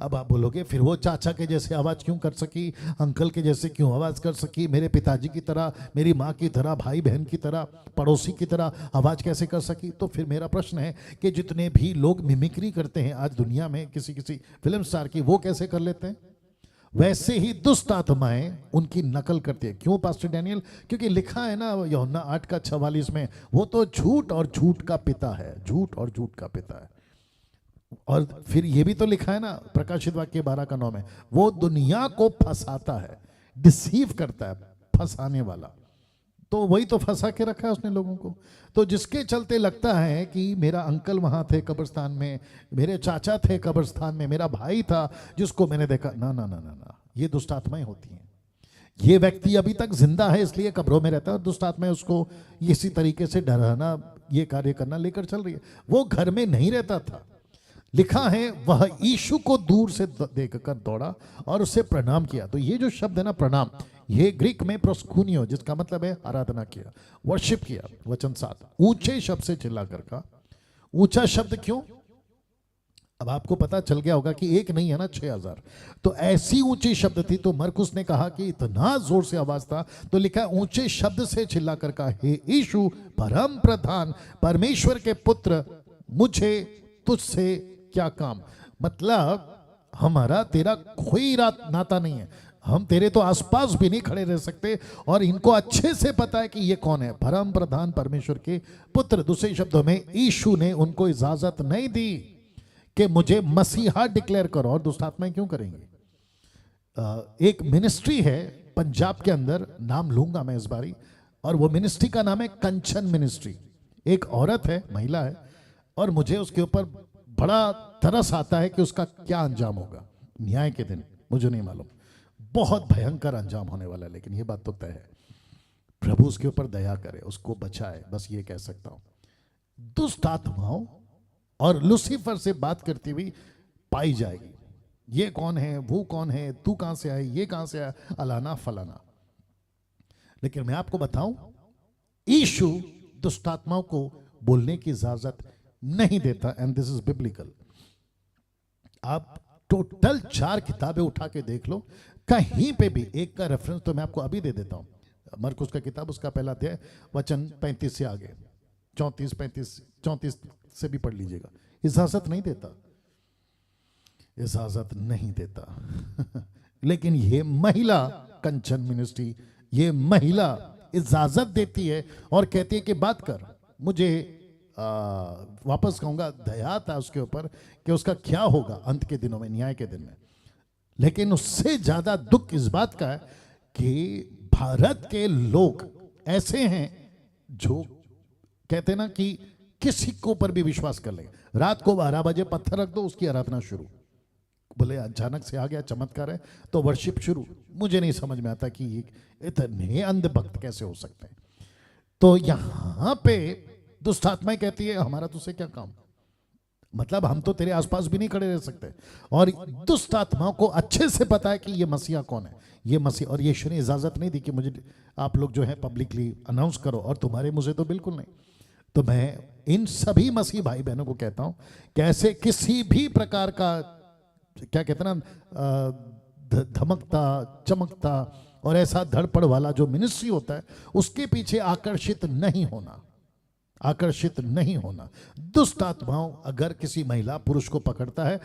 अब आप बोलोगे फिर वो चाचा के जैसे आवाज क्यों कर सकी, अंकल के जैसे क्यों आवाज कर सकी, मेरे पिताजी की तरह, मेरी माँ की तरह, भाई बहन की तरह, पड़ोसी की तरह आवाज कैसे कर सकी? तो फिर मेरा प्रश्न है कि जितने भी लोग मिमिक्री करते हैं आज दुनिया में किसी किसी फिल्म स्टार की, वो कैसे कर लेते हैं? वैसे ही दुष्ट आत्माएं उनकी नकल करती है। क्यों पास्टर डैनियल? क्योंकि लिखा है ना यूहन्ना 8:44 में, वो तो झूठ और झूठ का पिता है, झूठ और झूठ का पिता है। और फिर ये भी तो लिखा है ना प्रकाशित वाक्य 12:9 में, वो दुनिया को फंसाता है, डिसीव करता है, फंसाने वाला। तो वही तो फंसा के रखा है उसने लोगों को। तो जिसके चलते लगता है कि मेरा अंकल वहां थे कब्रिस्तान में, मेरे चाचा थे कब्रिस्तान में, मेरा भाई था जिसको मैंने देखा, ना ना ना ना ना, ये दुष्ट आत्माएं होती हैं। ये व्यक्ति अभी तक जिंदा है इसलिए कब्रों में रहता है, और दुष्ट आत्माएं उसको इसी तरीके से डराना, ये कार्य करना लेकर चल रही है। वो घर में नहीं रहता था। लिखा है वह यीशु को दूर से देखकर दौड़ा और उसे प्रणाम किया। तो ये जो शब्द है ना प्रणाम, ये ग्रीक में प्रोस्कुनियो, जिसका मतलब है आराधना किया, वर्शिप किया। वचन 7, ऊंचे शब्द से चिल्लाकर कहा। ऊंचा शब्द क्यों? अब आपको पता चल गया होगा कि एक नहीं है ना 6000। तो ऐसी ऊंची शब्द थी। तो मरकुस ने कहा कि इतना जोर से आवाज था, तो लिखा है ऊंचे शब्द से चिल्लाकर कहा, हे यीशु परम प्रधान परमेश्वर के पुत्र, मुझे तुझसे क्या काम? मतलब हमारा तेरा कोई नाता नहीं है, हम तेरे तो आसपास भी नहीं खड़े रह सकते। और इनको अच्छे से पता है कि ये कौन है, परम प्रधान परमेश्वर के पुत्र। दूसरे शब्दों में यीशु ने उनको इजाजत नहीं दी कि मुझे मसीहा डिक्लेयर करो। और दुष्ट आत्माएं क्यों करेंगे? एक मिनिस्ट्री है पंजाब के अंदर, नाम लूंगा मैं इस बारी, और वो मिनिस्ट्री का नाम है कंचन मिनिस्ट्री। एक औरत है, महिला है, और मुझे उसके ऊपर बड़ा तरस आता है कि उसका क्या अंजाम होगा न्याय के दिन। मुझे नहीं मालूम, बहुत भयंकर अंजाम होने वाला है, लेकिन ये बात तो तय है, प्रभु उसके ऊपर दया करे, उसको बचाए, बस ये कह सकता हूं। दुष्ट आत्माओं और लूसीफर से बात करती हुई पाई जाएगी। ये कौन है, वो कौन है, तू कहां से आए, ये कहां से आया, अलाना फलाना। लेकिन मैं आपको बताऊं, यीशु दुष्ट आत्माओं को बोलने की इजाजत नहीं देता, एंड दिस इज बिब्लिकल। आप टोटल 4 किताबें उठा के देख लो, कहीं पे भी एक का रेफरेंस तो मैं आपको अभी दे देता हूं। मरकुस का किताब, उसका पहला अध्याय, वचन 35 से आगे, 34, 35, 34 से भी पढ़ लीजिएगा। इजाजत नहीं देता, इजाजत नहीं देता। लेकिन ये महिला कंचन मिनिस्ट्री, ये महिला इजाजत देती है और कहती है कि बात कर। मुझे वापस कहूंगा, दया था उसके ऊपर कि उसका क्या होगा अंत के दिनों में, न्याय के दिन में। लेकिन उससे ज्यादा दुख इस बात का है कि भारत के लोग ऐसे हैं जो कहते ना कि किसी के ऊपर भी विश्वास कर ले, रात को 12 बजे पत्थर रख दो, उसकी आराधना शुरू। बोले अचानक से आ गया चमत्कार है तो वर्शिप शुरू। मुझे नहीं समझ में आता कि ये इतने अंधभक्त कैसे हो सकते हैं। तो यहां पे दुष्ट आत्माएं कहती है हमारा तुझसे क्या काम, मतलब हम तो तेरे आसपास भी नहीं खड़े रह सकते। और दुष्ट आत्माओं को अच्छे से पता है कि ये मसीहा कौन है, ये मसीह। और यीशु ने इजाजत नहीं दी कि मुझे आप लोग जो है पब्लिकली अनाउंस करो, और तुम्हारे मुझे तो बिल्कुल नहीं। तो मैं इन सभी मसीह भाई बहनों को कहता हूं कैसे किसी भी प्रकार का क्या कहते हैं ना धमकता चमकता और ऐसा धड़पड़ वाला जो मिनिस्ट्री होता है उसके पीछे आकर्षित नहीं होना, आकर्षित नहीं होना। दुष्ट आत्माओं अगर किसी महिला पुरुष को पकड़ता है,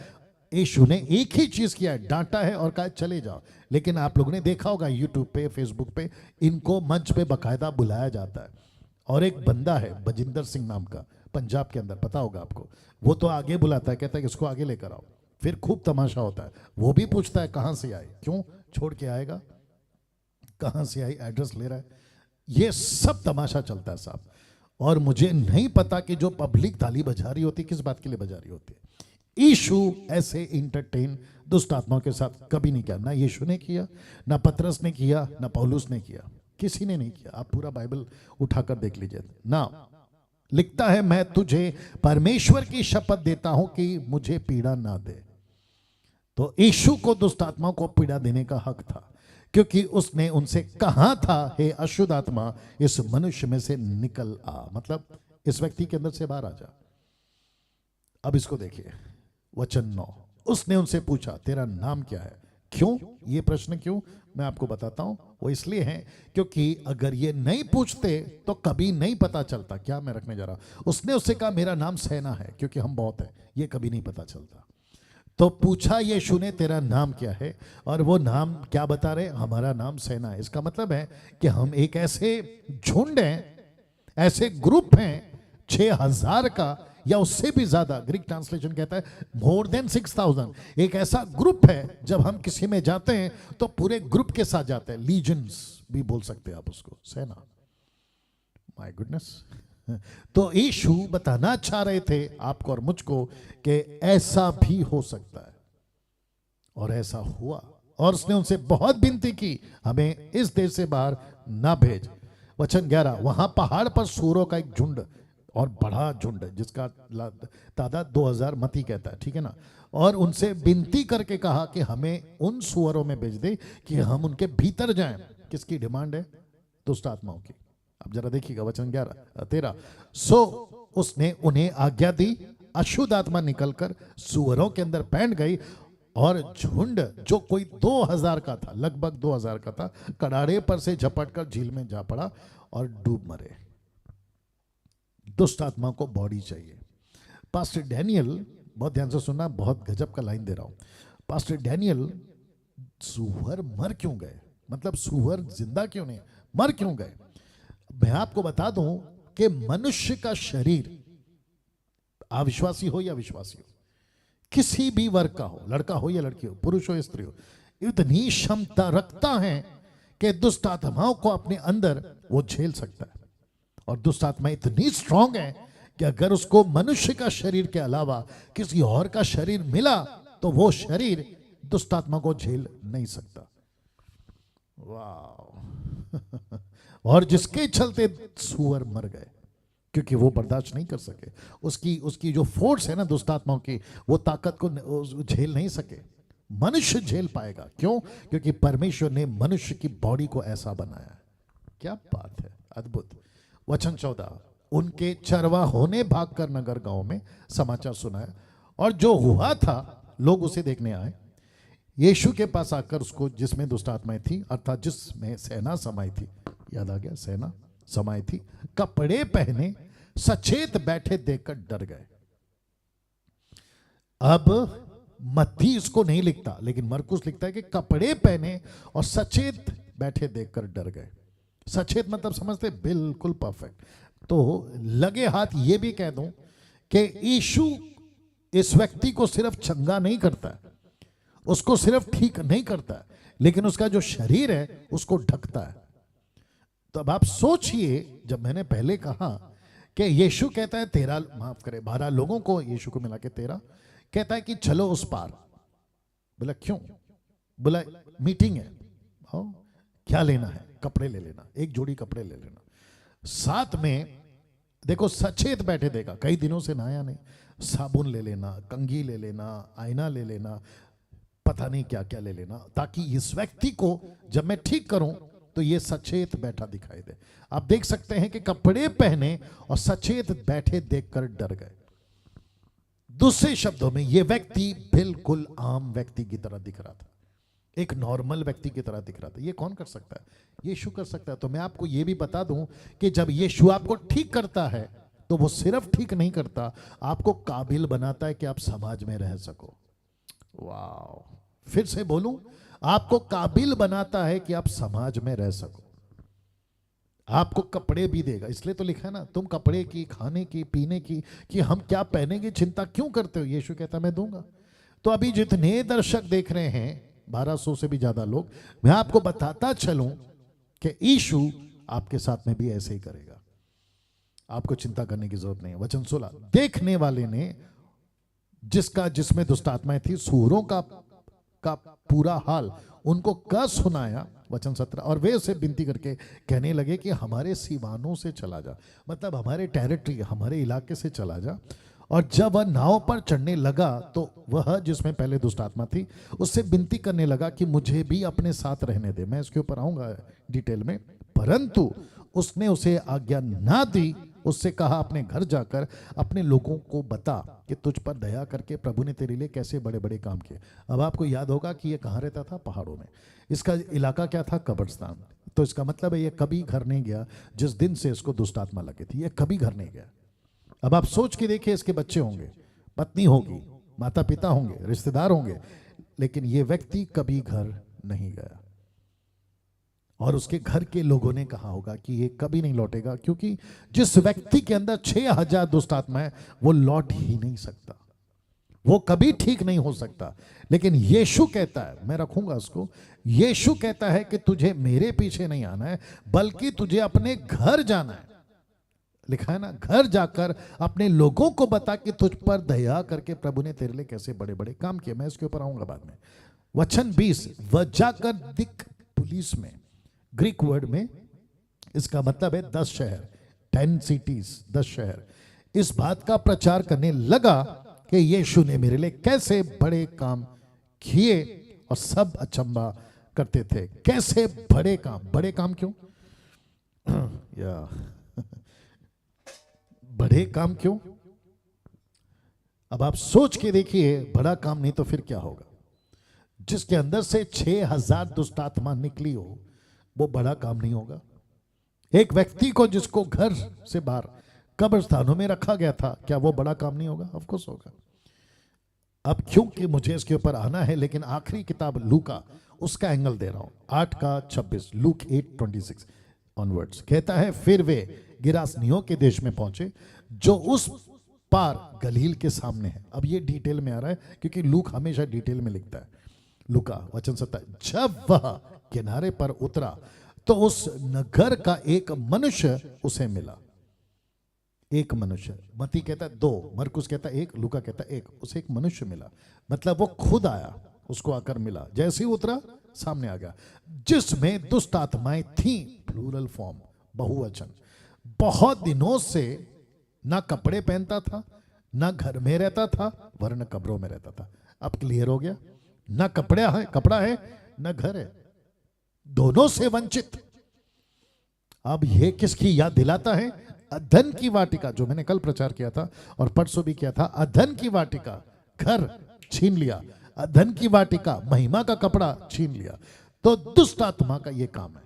यीशु ने एक ही चीज किया है, डांटा है और कहा चले जाओ। लेकिन आप लोगों ने देखा होगा यूट्यूब पे फेसबुक पे इनको मंच पे बकायदा बुलाया जाता है। और एक बंदा है बजिंदर सिंह नाम का, पंजाब के अंदर, पता होगा आपको, वो तो आगे बुलाता है, कहता है कि इसको आगे लेकर आओ, फिर खूब तमाशा होता है। वो भी पूछता है कहां से आए, क्यों छोड़ के आएगा, कहां से आई, एड्रेस ले रहा है, ये सब तमाशा चलता है साहब। और मुझे नहीं पता कि जो पब्लिक ताली बजा रही होती किस बात के लिए बजा रही होती है। यीशु ऐसे इंटरटेन दुष्ट आत्माओं के साथ कभी नहीं किया, ना यीशु ने किया, ना पतरस ने किया, ना पौलुस ने किया, किसी ने नहीं किया। आप पूरा बाइबल उठाकर देख लीजिए ना, लिखता है मैं तुझे परमेश्वर की शपथ देता हूं कि मुझे पीड़ा ना दे। तो यीशु को दुष्ट आत्माओं को पीड़ा देने का हक था, क्योंकि उसने उनसे कहा था हे अशुद्ध आत्मा इस मनुष्य में से निकल आ, मतलब इस व्यक्ति के अंदर से बाहर आ जा। अब इसको देखिए वचन 9, उसने उनसे पूछा तेरा नाम क्या है। क्यों ये प्रश्न क्यों, मैं आपको बताता हूं। वो इसलिए है क्योंकि अगर ये नहीं पूछते तो कभी नहीं पता चलता। क्या मैं रखने जा रहा हूं, उसने उससे कहा मेरा नाम सेना है क्योंकि हम बहुत हैं, ये कभी नहीं पता चलता। तो पूछा यीशु ने तेरा नाम क्या है, और वो नाम क्या बता रहे, हमारा नाम सेना है। इसका मतलब है कि हम एक ऐसे झुंड हैं, ऐसे ग्रुप हैं 6000 का या उससे भी ज्यादा, ग्रीक ट्रांसलेशन कहता है मोर देन 6000। एक ऐसा ग्रुप है जब हम किसी में जाते हैं तो पूरे ग्रुप के साथ जाते हैं, लीजन्स भी बोल सकते हैं आप उसको, सेना। My goodness. तो यीशु बताना चाह रहे थे आपको और मुझको कि ऐसा भी हो सकता है, और ऐसा हुआ। और उसने उनसे बहुत विनती की हमें इस देश से बाहर ना भेज। वचन 11, वहां पहाड़ पर सूरों का एक झुंड, और बड़ा झुंड जिसका तादाद 2000 मती कहता है, ठीक है ना। और उनसे विनती करके कहा कि हमें उन सुअरों में भेज दे कि हम उनके भीतर जाएं। किसकी डिमांड है, दुष्ट आत्माओं की। अब जरा देखिएगा वचन 13, सो उसने उन्हें आज्ञा दी, अशुद्ध आत्मा निकलकर सुअरों के अंदर पैंट गई, और झुंड जो कोई 2000 का था, लगभग 2000 का था, कड़ाड़े पर से झपटकर झील में जा पड़ा और डूब मरे। दुष्ट आत्मा को बॉडी चाहिए। पास्टर डैनियल, बहुत ध्यान से सुनना, बहुत गजब का लाइन दे रहा हूं। पास्टर डैनियल, सुअर मर क्यों गए, मतलब सुअर जिंदा क्यों नहीं, मर क्यों गए। मैं आपको बता दूं कि मनुष्य का शरीर, अविश्वासी हो या विश्वासी हो, किसी भी वर्ग का हो, लड़का हो या लड़की हो, पुरुष हो या स्त्री हो, इतनी क्षमता रखता है कि दुष्ट आत्माओं को अपने अंदर वो झेल सकता है। और दुष्ट आत्मा इतनी स्ट्रांग है कि अगर उसको मनुष्य का शरीर के अलावा किसी और का शरीर मिला तो वो शरीर दुष्ट आत्मा को झेल नहीं सकता। वाह। और जिसके चलते सुअर मर गए, क्योंकि वो बर्दाश्त नहीं कर सके, उसकी जो फोर्स है ना दुष्ट आत्माओं की, वो ताकत को झेल नहीं सके। मनुष्य झेल पाएगा, क्यों, क्योंकि परमेश्वर ने मनुष्य की बॉडी को ऐसा बनाया है। क्या बात है, अद्भुत। वचन 14, उनके चरवाहों ने भागकर नगर गांव में समाचार सुनाया, और जो हुआ था लोग उसे देखने आए। यीशु के पास आकर उसको, जिसमें दुष्ट आत्माएं थी, अर्थात जिसमें सेना समाई थी, याद आ गया, सेना समाई थी, कपड़े पहने सचेत बैठे देखकर डर गए। अब मत्ती इसको नहीं लिखता, लेकिन मरकुस लिखता है कि कपड़े पहने और सचेत बैठे देखकर डर गए। सचेत मतलब समझते, बिल्कुल परफेक्ट। तो लगे हाथ ये भी कह दूं कि यीशु इस व्यक्ति को सिर्फ चंगा नहीं करता, उसको सिर्फ ठीक नहीं करता, लेकिन उसका जो शरीर है उसको ढकता है। तो अब आप सोचिए, जब मैंने पहले कहा कि यीशु कहता है 13, माफ करे 12 लोगों को यीशु को मिला के 13, कहता है कि चलो उस पार। बोला क्यों? बोला मीटिंग है। क्या लेना है? कपड़े ले लेना, एक जोड़ी कपड़े ले लेना। साथ में देखो सचेत बैठे देगा, कई दिनों से नहाया नहीं, साबुन ले लेना, कंघी ले लेना, आईना ले लेना, पता नहीं क्या क्या ले लेना, ताकि इस व्यक्ति को जब मैं ठीक करूं तो ये सचेत बैठा दिखाई दे। आप देख सकते हैं कि कपड़े पहने और सचेत बैठे देखकर डर गए। दूसरे शब्दों में यह व्यक्ति बिल्कुल आम व्यक्ति की तरह दिख रहा था, एक नॉर्मल व्यक्ति की तरह दिख रहा था। ये कौन कर सकता है? यीशु कर सकता है। तो मैं आपको ये भी बता दूं कि जब यीशु आपको ठीक करता है तो वो सिर्फ ठीक नहीं करता, आपको काबिल बनाता है कि आप समाज में रह सको। वाह, फिर से बोलूं, आपको काबिल बनाता है कि आप समाज में रह सको। आपको कपड़े भी देगा, इसलिए तो लिखा है ना, तुम कपड़े की, खाने की, पीने की, कि हम क्या पहनेंगे चिंता क्यों करते हो? यीशु कहता मैं दूंगा। तो अभी जितने दर्शक देख रहे हैं, 1200 से भी ज्यादा लोग, मैं आपको बताता चलूं कि यीशु आपके साथ में भी ऐसे ही करेगा। आपको चिंता करने की जरूरत नहीं है। वचन 16, देखने वाले ने जिसमें दुष्ट आत्माएं थी, सूरों का पूरा हाल उनको कह सुनाया। वचन 17, और वे उसे विनती करके कहने लगे कि हमारे सीमानों से चला जा, मतलब हमारे टेरिटरी, हमारे इलाके से चला जा। और जब वह नाव पर चढ़ने लगा तो वह जिसमें पहले दुष्ट आत्मा थी उससे विनती करने लगा कि मुझे भी अपने साथ रहने दे। मैं इसके ऊपर आऊंगा डिटेल में, परंतु उसने उसे आज्ञा ना दी। उससे कहा अपने घर जाकर अपने लोगों को बता कि तुझ पर दया करके प्रभु ने तेरे लिए कैसे बड़े बड़े काम किए। अब आपको याद होगा कि ये कहाँ रहता था? पहाड़ों में। इसका इलाका क्या था? कब्रिस्तान। तो इसका मतलब है ये कभी घर नहीं गया। जिस दिन से इसको दुष्ट आत्मा लगी थी, ये कभी घर नहीं गया। अब आप सोच के देखिए, इसके बच्चे होंगे, पत्नी होगी, माता पिता होंगे, रिश्तेदार होंगे, लेकिन ये व्यक्ति कभी घर नहीं गया। और उसके घर के लोगों ने कहा होगा कि ये कभी नहीं लौटेगा, क्योंकि जिस व्यक्ति के अंदर 6000 दुष्ट आत्मा है वो लौट ही नहीं सकता, वो कभी ठीक नहीं हो सकता। लेकिन यीशु कहता है, मैं रखूंगा उसको, यीशु कहता है कि तुझे मेरे पीछे नहीं आना है, बल्कि तुझे अपने घर जाना है। लिखा है ना, घर जाकर अपने लोगों को बता कि तुझ पर दया करके प्रभु ने तेरे लिए कैसे बड़े बड़े काम किए। मैं इसके ऊपर आऊंगा बाद में। वचन 20, वह जाकर दिक पुलिस में, ग्रीक वर्ड में इसका मतलब है 10 शहर, 10 सिटीज, 10 शहर, इस बात का प्रचार करने लगा कि यीशु ने मेरे लिए कैसे बड़े काम किए। और सब अचंभा करते थे, कैसे बड़े काम। बड़े काम क्यों? या बड़े काम क्यों? अब आप सोच के देखिए, बड़ा काम नहीं तो फिर क्या होगा? जिसके अंदर से 6000 दुष्ट आत्मा निकली हो, वो बड़ा काम नहीं होगा। एक व्यक्ति को जिसको घर से बाहर कब्रिस्तानों में रखा गया था, क्या वो बड़ा काम नहीं होगा? ऑफ कोर्स होगा। अब क्योंकि मुझे इसके ऊपर आना है, लेकिन आखिरी किताब लूका, उसका एंगल दे रहा हूं, 8:26, लूक 8:26 ऑनवर्ड्स कहता है, फिर वे गिरासनियों के देश में पहुंचे जो उस पार गलील के सामने है। अब ये डिटेल में आ रहा है क्योंकि लूक हमेशा डिटेल में लिखता है। लूका वचन 27, जब वह किनारे पर उतरा तो उस नगर का एक मनुष्य उसे मिला। एक मनुष्य, मती कहता है 2, मरकुस कहता है 1, लूका कहता है 1, उसे एक मनुष्य मिला, मतलब वो खुद आया, उसको आकर मिला। जैसे ही उतरा सामने आ गया, जिसमें दुष्ट आत्माएं थी, प्लूरल फॉर्म, बहुवचन। बहुत दिनों से ना कपड़े पहनता था, ना घर में रहता था, वरन कब्रों में रहता था। अब क्लियर हो गया? ना कपड़ा है, ना घर है, दोनों से वंचित। अब ये किसकी याद दिलाता है? अधन की वाटिका, जो मैंने कल प्रचार किया था और परसों भी किया था। अधन की वाटिका, घर छीन लिया, अधन की वाटिका, महिमा का कपड़ा छीन लिया। तो दुष्ट आत्मा का यह काम है,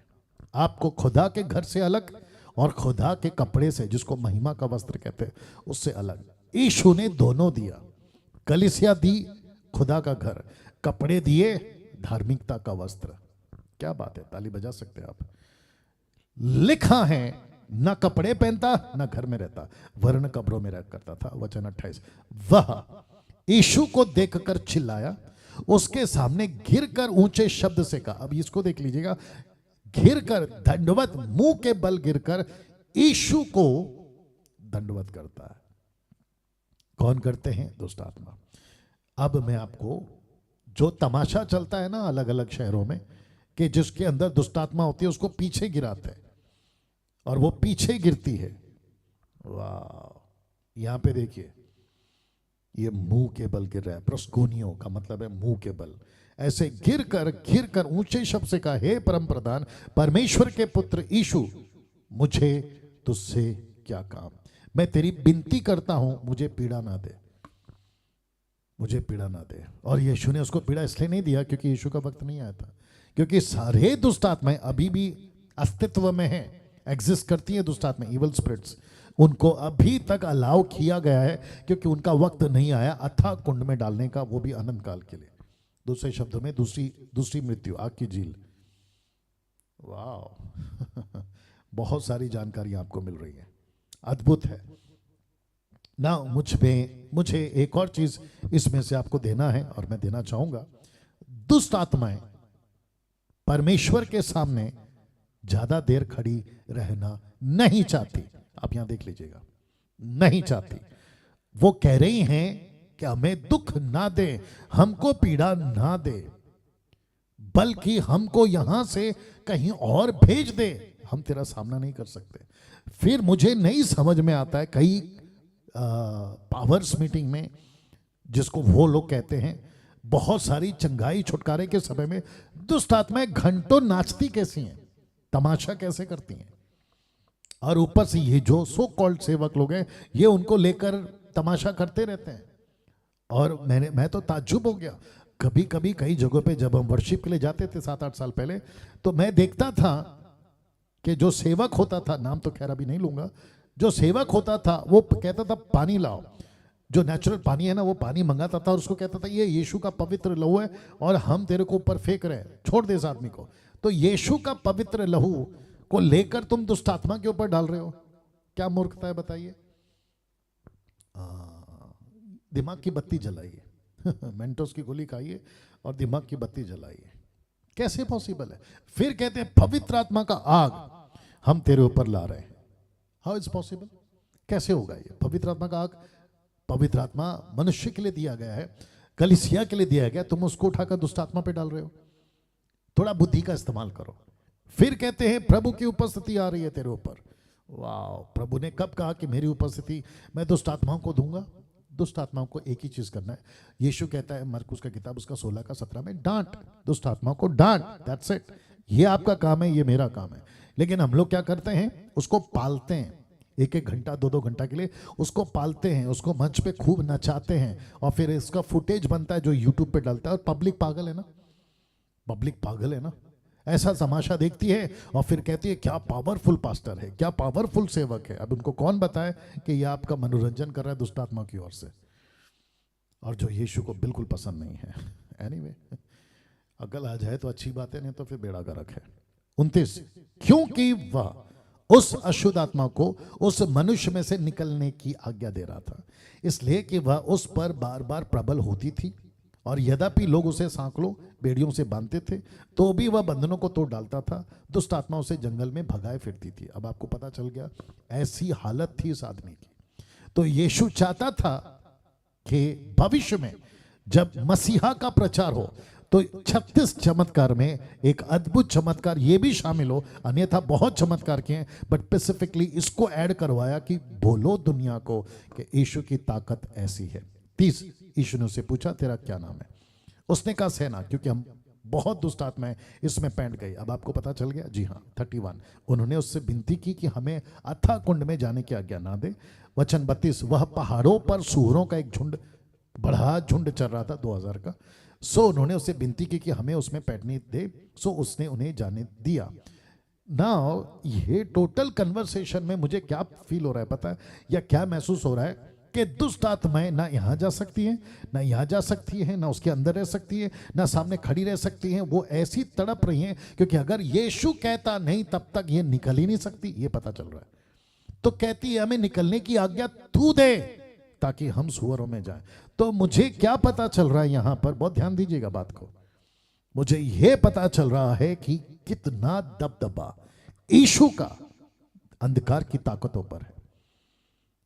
आपको खुदा के घर से अलग और खुदा के कपड़े से, जिसको महिमा का वस्त्र कहते हैं, उससे अलग। यीशु ने दोनों दिया, कलीसिया दी खुदा का घर, कपड़े दिए धार्मिकता का वस्त्र। क्या बात है, ताली बजा सकते हैं आप। लिखा है, ना कपड़े पहनता, ना घर में रहता, वरन कब्रों में रह करता था। वचन 28, वह यीशु को देखकर चिल्लाया, उसके सामने गिरकर ऊंचे शब्द से कहा। अब इसको देख लीजिएगा, गिरकर, दंडवत, मुंह के बल गिरकर यीशु को दंडवत करता है। कौन करते हैं? दुष्ट आत्मा। अब मैं आपको, जो तमाशा चलता है ना अलग अलग शहरों में, कि जिसके अंदर दुष्ट आत्मा होती है उसको पीछे गिराते हैं और वो पीछे गिरती है। वाह, यहां पे देखिए, ये मुंह के बल गिर रहा है। प्रस्कोनियो का मतलब है मुंह के बल। ऐसे गिर कर ऊंचे शब्द से कहा, हे परम प्रधान परमेश्वर के पुत्र यीशु, मुझे तुझसे क्या काम, मैं तेरी विनती करता हूं, मुझे पीड़ा ना दे, मुझे पीड़ा ना दे। और यीशु ने उसको पीड़ा इसलिए नहीं दिया क्योंकि यीशु का वक्त नहीं आया था, क्योंकि सारे दुष्ट आत्माएं अभी भी अस्तित्व में हैं, एग्जिस्ट करती हैं दुष्ट आत्माएं, इवल स्पिरिट्स, उनको अभी तक अलाउ किया गया है क्योंकि उनका वक्त नहीं आया अथाह कुंड में डालने का, वो भी अनंत काल के लिए। दूसरे शब्दों में दूसरी मृत्यु, आग की झील। वाह बहुत सारी जानकारी आपको मिल रही है, अद्भुत है ना। मुझे एक और चीज इसमें से आपको देना है और मैं देना चाहूंगा। दुष्ट आत्माएं परमेश्वर के सामने ज्यादा देर खड़ी रहना नहीं चाहती। आप यहां देख लीजिएगा, नहीं चाहती। वो कह रही हैं कि हमें दुख ना दे, हमको पीड़ा ना दे, बल्कि हमको यहां से कहीं और भेज दे, हम तेरा सामना नहीं कर सकते। फिर मुझे नहीं समझ में आता है, कई पावर्स मीटिंग में, जिसको वो लोग कहते हैं, बहुत सारी चंगाई छुटकारे के समय में दुष्ट आत्माएं घंटों नाचती कैसी हैं, तमाशा कैसे करती हैं, और ऊपर से ये जो सो कॉल्ड सेवक लोग हैं ये उनको लेकर तमाशा करते रहते हैं। और मैं तो ताज्जुब हो गया। कभी कभी कई जगहों पे जब हम वर्शिप के लिए जाते थे 7-8 साल पहले, तो मैं देखता था कि जो सेवक होता था, नाम तो खैर अभी नहीं लूंगा, जो सेवक होता था वो कहता था पानी लाओ, जो नेचुरल पानी है ना, वो पानी मंगाता था और उसको कहता था ये यीशु का पवित्र लहू है और हम तेरे को ऊपर फेंक रहे हैं, छोड़ दे इस आदमी को। तो यीशु का पवित्र लहू को लेकर तुम दुष्ट आत्मा के ऊपर डाल रहे हो, क्या मूर्खता है बताइए। दिमाग की बत्ती जलाइए मेंटोस की गोली खाइए और दिमाग की बत्ती जलाइए, कैसे पॉसिबल है। फिर कहते हैं पवित्र आत्मा का आग हम तेरे ऊपर ला रहे हैं। हाउ इज पॉसिबल, कैसे होगा ये पवित्र आत्मा का आग? पवित्र आत्मा मनुष्य के लिए दिया गया है, कलीसिया के लिए दिया गया, तुम उसको उठाकर दुष्ट आत्मा पे डाल रहे हो। थोड़ा बुद्धि का इस्तेमाल करो। फिर कहते हैं प्रभु की उपस्थिति आ रही है तेरे ऊपर। वाह, प्रभु ने कब कहा कि मेरी उपस्थिति मैं दुष्ट आत्माओं को दूंगा? दुष्ट आत्माओं को एक ही चीज करना है। यीशु कहता है मरकुस का किताब उसका 16 का 17 में, डांट, दुष्ट आत्माओं को डांट, दैट्स इट। ये आपका काम है, ये मेरा काम है। लेकिन हम लोग क्या करते हैं, उसको पालते हैं, 1-1 घंटा 2-2 घंटा के लिए उसको पालते हैं, उसको मंच पे खूब नचाते हैं और फिर इसका फुटेज बनता है जो यूट्यूब पे डालता है। और पब्लिक पागल है ना, पब्लिक पागल है ना, ऐसा तमाशा देखती है और फिर कहती है क्या पावरफुल पास्टर है, क्या पावरफुल सेवक है। अब उनको कौन बताए कि यह आपका मनोरंजन कर रहा है दुष्ट आत्मा की ओर से, और जो यीशु को बिल्कुल पसंद नहीं है। एनीवे, अकल आ जाए तो अच्छी बात है, नहीं तो फिर बेड़ा गर्क है। 29, क्योंकि वह उस अशुद्ध आत्मा को उस मनुष्य में से निकलने की आज्ञा दे रहा था, इसलिए कि वह उस पर बार बार प्रबल होती थी, और यद्यपि लोग उसे सांकड़ों बेड़ियों से बांधते थे तो भी वह बंधनों को तोड़ डालता था। दुष्ट आत्मा उसे जंगल में भगाए फिरती थी। अब आपको पता चल गया ऐसी हालत थी इस आदमी की। तो यीशु चाहता था कि भविष्य में जब मसीहा का प्रचार हो तो 36 चमत्कार में एक अद्भुत चमत्कार ये भी शामिल हो। अन्यथा बहुत चमत्कार किए हैं, बट स्पेसिफिकली इसको ऐड करवाया कि बोलो दुनिया को कि यीशु की ताकत ऐसी है। 30, यीशु ने उससे पूछा तेरा क्या नाम है? उसने कहा सेना, क्योंकि हम बहुत दुष्ट आत्माएं इसमें पैंट गई। अब आपको पता चल गया, जी हाँ। 31, उन्होंने उससे विनती की कि हमें अथाह कुंड में जाने की आज्ञा ना दे। वचन 32, वह पहाड़ों पर सूअरों का एक झुंड, बड़ा झुंड चल रहा था 2000 का। सो उन्होंने उससे विनती की कि हमें उसमें पैठनी दे, सो उसने उन्हें जाने दिया। नाउ ये टोटल कन्वर्सेशन में मुझे क्या फील हो रहा है पता है, या क्या महसूस हो रहा है कि दुष्ट आत्माएं ना यहाँ जा सकती हैं, ना यहाँ जा सकती हैं, ना उसके अंदर रह सकती है, ना सामने खड़ी रह सकती हैं। वो ऐसी तड़प रही हैं क्योंकि अगर यीशु कहता नहीं तब तक ये निकल ही नहीं सकती, ये पता चल रहा है। तो कहती है हमें निकलने की आज्ञा तू दे ताकि हम सुअरों में जाएं। तो मुझे क्या पता चल रहा है यहां पर, बहुत ध्यान दीजिएगा बात को, मुझे यह पता चल रहा है कि कितना दबदबा यीशु का अंधकार की ताकतों पर है।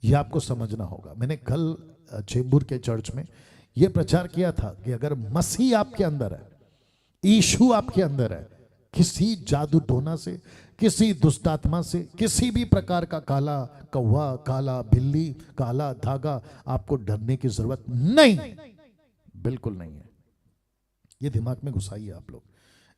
ये आपको समझना होगा। मैंने कल चेंबूर के चर्च में ये प्रचार किया था कि अगर मसीह आपके अंदर है, यीशु आपके अंदर है, किसी जादू टोना से, किसी दुष्टात्मा से, किसी भी प्रकार का काला कौवा, काला बिल्ली, काला धागा आपको डरने की जरूरत नहीं, बिल्कुल नहीं है। ये दिमाग में घुसाइए आप लोग।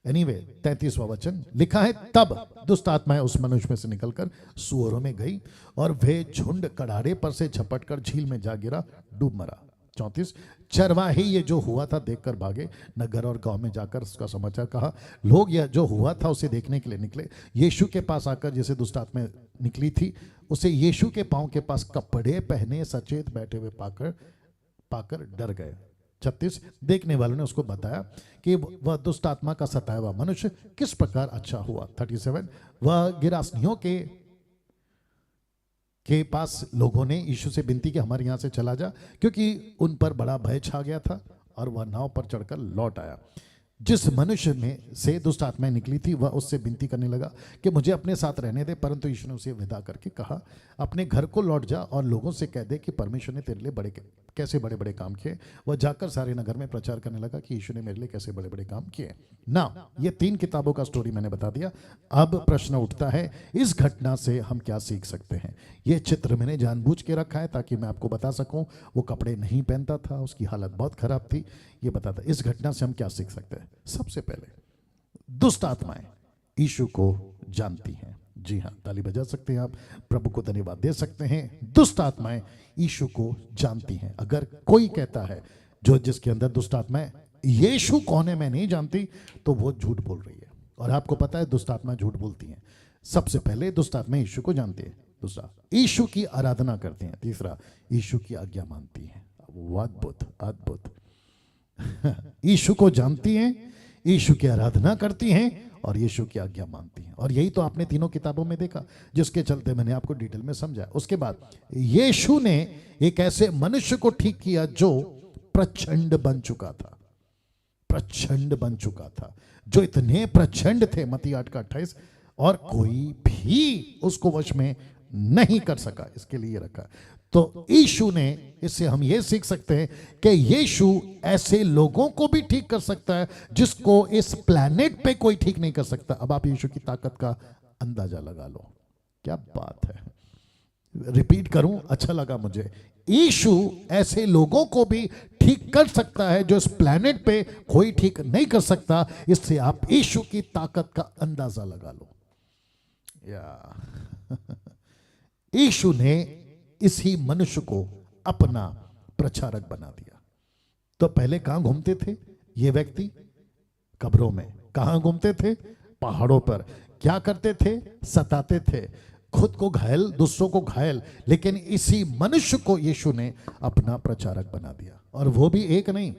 एनीवे 33वां वचन लिखा है, तब दुष्टात्माएं उस मनुष्य में से निकलकर सूअरों में गई और वे झुंड कड़ाड़े पर से झपटकर झील में जा गिरा, डूब मरा। 34 चरवाहे ये जो हुआ था देखकर भागे, नगर और गांव में जाकर उसका समाचार कहा। लोग यह जो हुआ था उसे देखने के लिए निकले। यीशु के पास आकर जैसे दुष्टात्मा निकली थी, उसे यीशु के पांव के पास कपड़े पहने सचेत बैठे हुए पाकर डर गए। 36 देखने वालों ने उसको बताया कि वह दुष्ट आत्मा का सताया हुआ मनुष्य किस प्रकार अच्छा हुआ। 37 वह गिरासनियों के पास लोगों ने यीशु से विनती की, हमारे यहां से चला जा, क्योंकि उन पर बड़ा भय छा गया था, और वह नाव पर चढ़कर लौट आया। जिस मनुष्य में से दुष्ट आत्माएं निकली थी वह उससे विनती करने लगा कि मुझे अपने साथ रहने दे, परंतु यीशु ने उसे विदा करके कहा, अपने घर को लौट जा और लोगों से कह दे कि परमेश्वर ने तेरे लिए कैसे बड़े बड़े काम किए। वह जाकर सारे नगर में प्रचार करने लगा कि यीशु ने मेरे लिए कैसे बड़े बड़े काम किए। ना, ये 3 किताबों का स्टोरी मैंने बता दिया। अब प्रश्न उठता है, इस घटना से हम क्या सीख सकते हैं। ये चित्र मैंने जानबूझ के रखा है ताकि मैं आपको बता सकूं, वो कपड़े नहीं पहनता था, उसकी हालत बहुत खराब थी, ये बताता। इस घटना से हम क्या सीख सकते हैं। सबसे पहले, दुष्ट आत्माएं यीशु को जानती हैं। जी हाँ, ताली बजा सकते हैं आप, प्रभु को धन्यवाद दे सकते हैं। दुष्ट आत्माएं यीशु को जानती हैं। अगर कोई कहता है जो जिसके अंदर दुष्ट आत्माएं यीशु कौन है मैं नहीं जानती, तो वो झूठ बोल रही है। और आपको पता है दुष्ट आत्माएं झूठ बोलती हैं। सबसे पहले दुष्ट आत्माएं यीशु को जानती है, दूसरा यीशु की आराधना करती हैं, तीसरा यीशु की आज्ञा मानती हैं। अद्भुत अद्भुत। यीशु को जानती हैं, यीशु की आराधना करती हैं और यीशु की आज्ञा मानती हैं। और यही तो आपने तीनों किताबों में देखा, जिसके चलते मैंने आपको डिटेल में समझाया। उसके बाद यीशु ने एक ऐसे मनुष्य को ठीक किया जो प्रचंड बन चुका था, प्रचंड बन चुका था, जो इतने प्रचंड थे, मत्ती 8:28, और कोई भी उसको वश में नहीं कर सका। इसके लिए रखा। तो यीशु ने, इससे हम ये सीख सकते हैं कि यीशु ऐसे लोगों को भी ठीक कर सकता है जिसको इस प्लैनेट पे कोई ठीक नहीं कर सकता। अब आप यीशु की ताकत का अंदाजा लगा लो। क्या बात है। रिपीट करूं, अच्छा लगा मुझे। यीशु ऐसे लोगों को भी ठीक कर सकता है जो इस प्लैनेट पे कोई ठीक नहीं कर सकता। इससे आप यीशु की ताकत का अंदाजा लगा लो। यीशु ने इसी मनुष्य को अपना प्रचारक बना दिया। तो पहले कहां घूमते थे ये व्यक्ति? कब्रों में। कहां घूमते थे? पहाड़ों पर। क्या करते थे? सताते थे, खुद को घायल, दूसरों को घायल। लेकिन इसी मनुष्य को यीशु ने अपना प्रचारक बना दिया, और वो भी एक नहीं,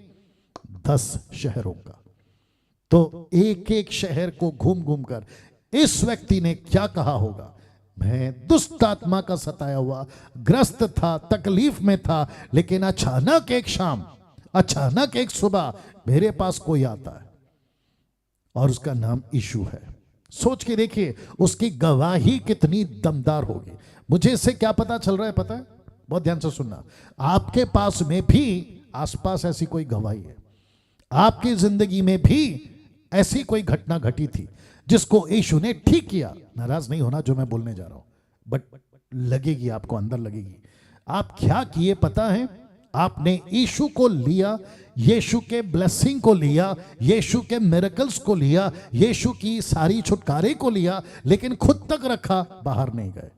10 शहरों का। तो एक एक शहर को घूम घूम कर इस व्यक्ति ने क्या कहा होगा? मैं दुष्ट आत्मा का सताया हुआ, ग्रस्त था, तकलीफ में था, लेकिन अचानक एक शाम, अचानक एक सुबह मेरे पास कोई आता है और उसका नाम यीशु है। सोच के देखिए उसकी गवाही कितनी दमदार होगी। मुझे इससे क्या पता चल रहा है पता है? बहुत ध्यान से सुनना। आपके पास में भी आसपास ऐसी कोई गवाही है, आपकी जिंदगी में भी ऐसी कोई घटना घटी थी जिसको यीशु ने ठीक किया। नाराज नहीं होना जो मैं बोलने जा रहा हूं, बट लगेगी, आपको अंदर लगेगी। आप क्या किए पता है? आपने यीशु को लिया, यीशु के ब्लेसिंग को लिया, यीशु के मिरेकल्स को लिया, यीशु की सारी छुटकारे को लिया, लेकिन खुद तक रखा, बाहर नहीं गए।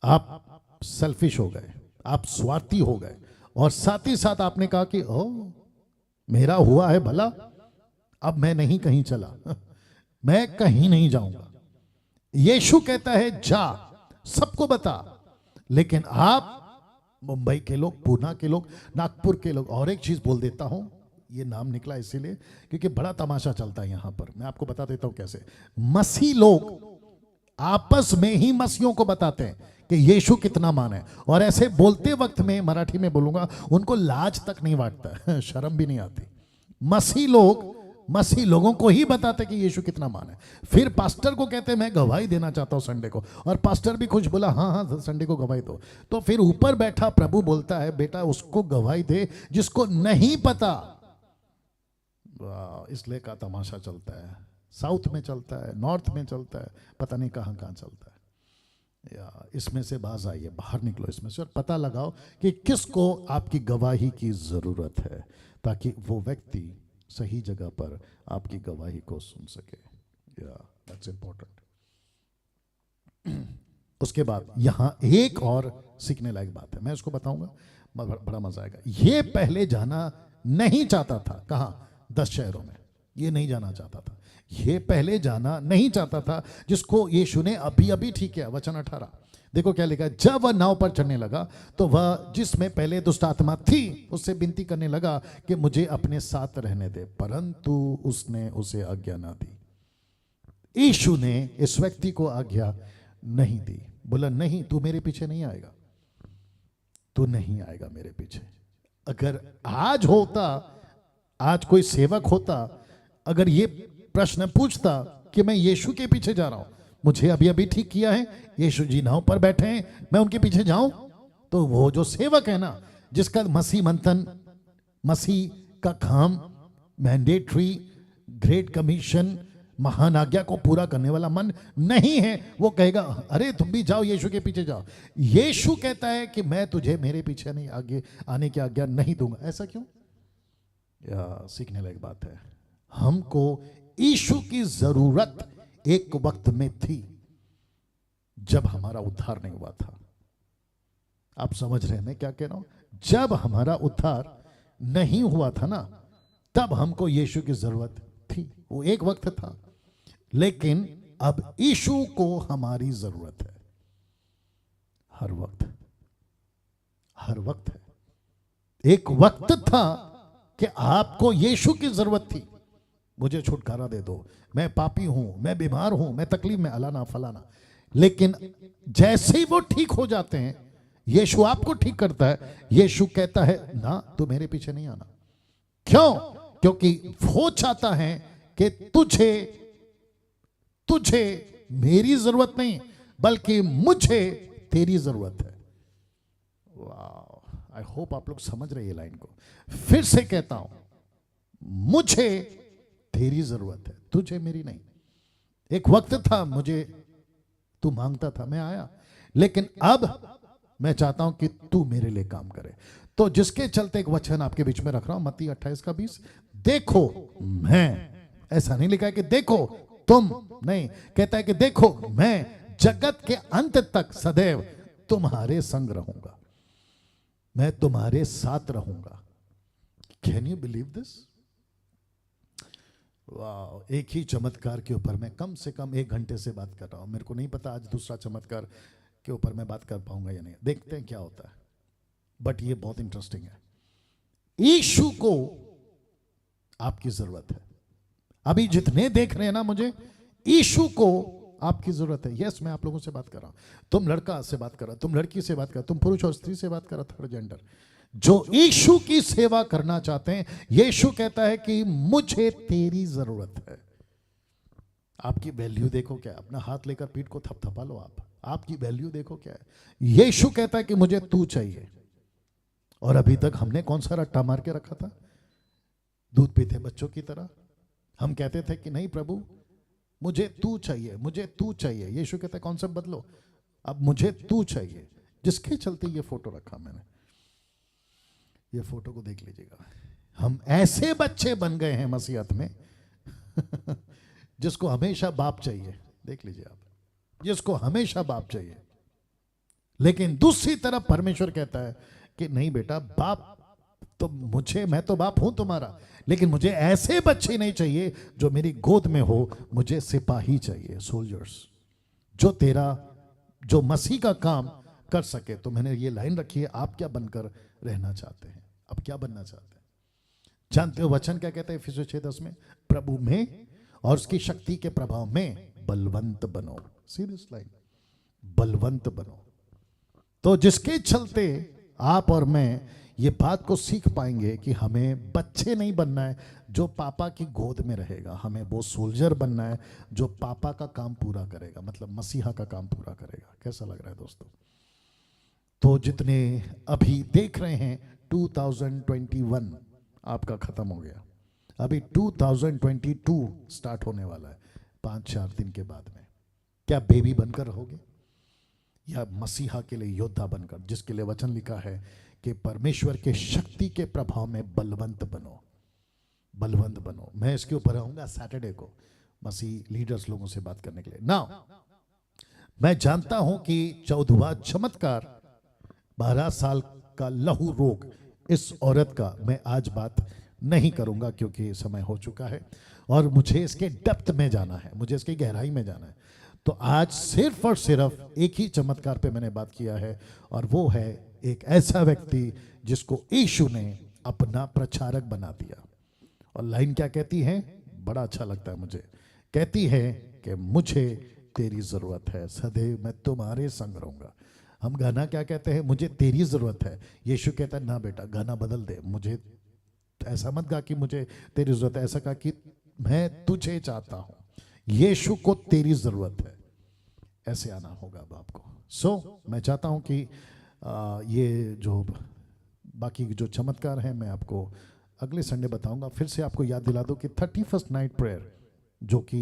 आप सेल्फिश हो गए, आप स्वार्थी हो गए, और साथ ही साथ आपने कहा कि ओ मेरा हुआ है भला, अब मैं नहीं कहीं चला, मैं कहीं नहीं जाऊंगा। यीशु कहता है जा, सबको बता। लेकिन आप मुंबई के लोग, पूना के लोग, नागपुर के लोग, और एक चीज बोल देता हूं, ये नाम निकला इसीलिए क्योंकि बड़ा तमाशा चलता है यहां पर। मैं आपको बता देता हूं कैसे। मसीह लोग आपस में ही मसीहों को बताते हैं कि यीशु कितना मान है, और ऐसे बोलते वक्त में, मराठी में बोलूंगा, उनको लाज तक नहीं वाटता, शर्म भी नहीं आती। मसीह लोग मसीह लोगों को ही बताते कि यीशु कितना महान है। फिर पास्टर को कहते मैं गवाही देना चाहता हूं संडे को, और पास्टर भी कुछ बोला हाँ हाँ संडे को गवाही दो। तो फिर ऊपर बैठा प्रभु बोलता है बेटा उसको गवाही दे जिसको नहीं पता। इसलिए का तमाशा चलता है, साउथ में चलता है, नॉर्थ में चलता है, पता नहीं कहाँ कहाँ चलता है। या इसमें से बाज आइए, बाहर निकलो इसमें से और पता लगाओ कि किसको आपकी गवाही की जरूरत है, ताकि वो व्यक्ति सही जगह पर आपकी गवाही को सुन सके। या दैट्स इंपॉर्टेंट। उसके बाद यहां एक और सीखने लायक बात है, मैं उसको बताऊंगा, बड़ा मजा आएगा। ये पहले जाना नहीं चाहता था, कहां? 10 शहरों में ये नहीं जाना चाहता था। ये पहले जाना नहीं चाहता था जिसको यीशु ने अभी अभी ठीक किया। वचन 18 देखो क्या लिखा है। जब वह नाव पर चढ़ने लगा तो वह जिसमें पहले दुष्ट आत्मा थी उससे विनती करने लगा कि मुझे अपने साथ रहने दे, परंतु उसने उसे आज्ञा ना दी। यीशु ने इस व्यक्ति को आज्ञा नहीं दी, बोला नहीं तू मेरे पीछे नहीं आएगा, तू नहीं आएगा मेरे पीछे। अगर आज होता, आज कोई सेवक होता, अगर ये प्रश्न पूछता कि मैं यीशु के पीछे जा रहा हूं, मुझे अभी अभी ठीक किया है, यीशु जी नाव पर बैठे हैं, मैं उनके पीछे जाऊं, तो वो जो सेवक है ना, जिसका मसीह मंथन, मसीह का काम, मैंडेटरी, ग्रेट कमीशन, महान आज्ञा को पूरा करने वाला मन नहीं है, वो कहेगा अरे तुम भी जाओ, यीशु के पीछे जाओ। यीशु कहता है कि मैं तुझे मेरे पीछे नहीं आगे आने की आज्ञा नहीं दूंगा। ऐसा क्यों? या सीखने लायक बात है। हमको यीशु की जरूरत एक वक्त में थी जब हमारा उद्धार नहीं हुआ था। आप समझ रहे हैं मैं क्या कह रहा हूं? जब हमारा उद्धार नहीं हुआ था ना, तब हमको यीशु की जरूरत थी, वो एक वक्त था। लेकिन अब यीशु को हमारी जरूरत है, हर वक्त, हर वक्त है। एक वक्त था कि आपको यीशु की जरूरत थी, मुझे छुटकारा दे दो, मैं पापी हूं, मैं बीमार हूं, मैं तकलीफ में, अलाना फलाना। लेकिन जैसे ही वो ठीक हो जाते हैं, यीशु आपको ठीक करता है, यीशु कहता है ना तू मेरे पीछे नहीं आना। क्यों? क्योंकि वो चाहता है कि तुझे मेरी जरूरत नहीं, बल्कि मुझे तेरी जरूरत है। वाह, आई होप आप लोग समझ रहे हैं लाइन को। फिर से कहता हूं, मुझे तेरी जरूरत है, तुझे मेरी नहीं। एक वक्त था मुझे तू मांगता था, मैं आया, लेकिन अब मैं चाहता हूं कि तू मेरे लिए काम करे। तो जिसके चलते एक वचन आपके बीच में रख रहा हूं, मत्ती 28:20। देखो मैं, ऐसा नहीं लिखा है कि देखो तुम, नहीं, कहता है कि देखो मैं जगत के अंत तक सदैव तुम्हारे संग रहूंगा, मैं तुम्हारे साथ रहूंगा। Can you believe this? वाह, एक ही चमत्कार के ऊपर मैं कम से कम 1 घंटे से बात कर रहा हूं। मेरे को नहीं पता आज दूसरा चमत्कार के ऊपर मैं बात कर पाऊंगा या नहीं, देखते हैं क्या होता है। बट ये बहुत इंटरेस्टिंग है। यीशु को आपकी जरूरत है। अभी जितने देख रहे हैं ना मुझे, यीशु को आपकी जरूरत है। यस, मैं आप लोगों से बात कर रहा हूं। तुम लड़का से बात कर रहा, तुम लड़की से बात कर, तुम पुरुष और स्त्री से बात कर रहा, थर्ड जेंडर, जो यीशु की सेवा करना चाहते हैं। यीशु कहता है कि मुझे तेरी जरूरत है। आपकी वैल्यू देखो क्या है, अपना हाथ लेकर पीठ को थपथपा लो आप, आपकी वैल्यू देखो क्या है। यीशु कहता है कि मुझे तू चाहिए। और अभी तक हमने कौन सा रट्टा मार के रखा था? दूध पीते बच्चों की तरह हम कहते थे कि नहीं प्रभु मुझे तू चाहिए, मुझे तू चाहिए। यीशु कहता है कॉन्सेप्ट बदलो, अब मुझे तू चाहिए। जिसके चलते ये फोटो रखा मैंने, ये फोटो को देख लीजिएगा। हम ऐसे बच्चे बन गए हैं मसीहत में जिसको हमेशा बाप चाहिए। देख लीजिए आप, जिसको हमेशा बाप चाहिए। लेकिन दूसरी तरफ परमेश्वर कहता है कि नहीं बेटा, बाप तो मुझे, मैं तो बाप हूं तुम्हारा, लेकिन मुझे ऐसे बच्चे नहीं चाहिए जो मेरी गोद में हो, मुझे सिपाही चाहिए, सोल्जर्स, जो तेरा, जो मसीह का काम कर सके। तो मैंने ये लाइन रखी है, आप क्या बनकर रहना चाहते हैं? अब क्या बनना चाहते हैं? जानते हो वचन क्या कहते हैं इफिसियों 6:10 में? प्रभु में और उसकी शक्ति के प्रभाव में बलवंत बनो। सीरियस लाइन, बलवंत बनो। तो जिसके चलते आप और मैं ये बात को सीख पाएंगे कि हमें बच्चे नहीं बनना है जो पापा की गोद में रहेगा, हमें वो सोल्जर बनना है जो पापा का काम पूरा करेगा, मतलब मसीहा का काम पूरा करेगा। कैसा लग रहा है दोस्तों? तो जितने अभी देख रहे हैं 2021 आपका खत्म हो गया, अभी 2022 स्टार्ट होने वाला है 5-4 दिन के बाद में। क्या बेबी बनकर रहोगे या मसीहा के लिए योद्धा बनकर, जिसके लिए वचन लिखा है कि परमेश्वर के शक्ति के प्रभाव में बलवंत बनो, बलवंत बनो। मैं इसके ऊपर आऊंगा सैटरडे को मसीह लीडर्स लोगों से बात करने के लिए। नाउ मैं जानता हूं कि 14वां चमत्कार 12 साल का लहू रोग, इस औरत का मैं आज बात नहीं करूंगा क्योंकि समय हो चुका है और मुझे इसके डेप्थ में जाना है, मुझे इसकी गहराई में जाना है। तो आज सिर्फ और सिर्फ एक ही चमत्कार पे मैंने बात किया है और वो है एक ऐसा व्यक्ति जिसको यीशु ने अपना प्रचारक बना दिया। और लाइन क्या कहती है, बड़ा अच्छा लगता है मुझे, कहती है कि मुझे तेरी जरूरत है, सदैव मैं तुम्हारे संग रहूंगा। हम गाना क्या कहते हैं, मुझे तेरी जरूरत है। यीशु कहता है ना बेटा गाना बदल दे, मुझे ऐसा मत गा कि मुझे तेरी जरूरत है, ऐसा कहा कि मैं तुझे चाहता हूं, यीशु को तेरी जरूरत है, ऐसे आना होगा अब आपको। सो मैं चाहता हूं कि ये जो बाकी जो चमत्कार हैं मैं आपको अगले संडे बताऊंगा। फिर से आपको याद दिला दूं कि 31st नाइट प्रेयर जो कि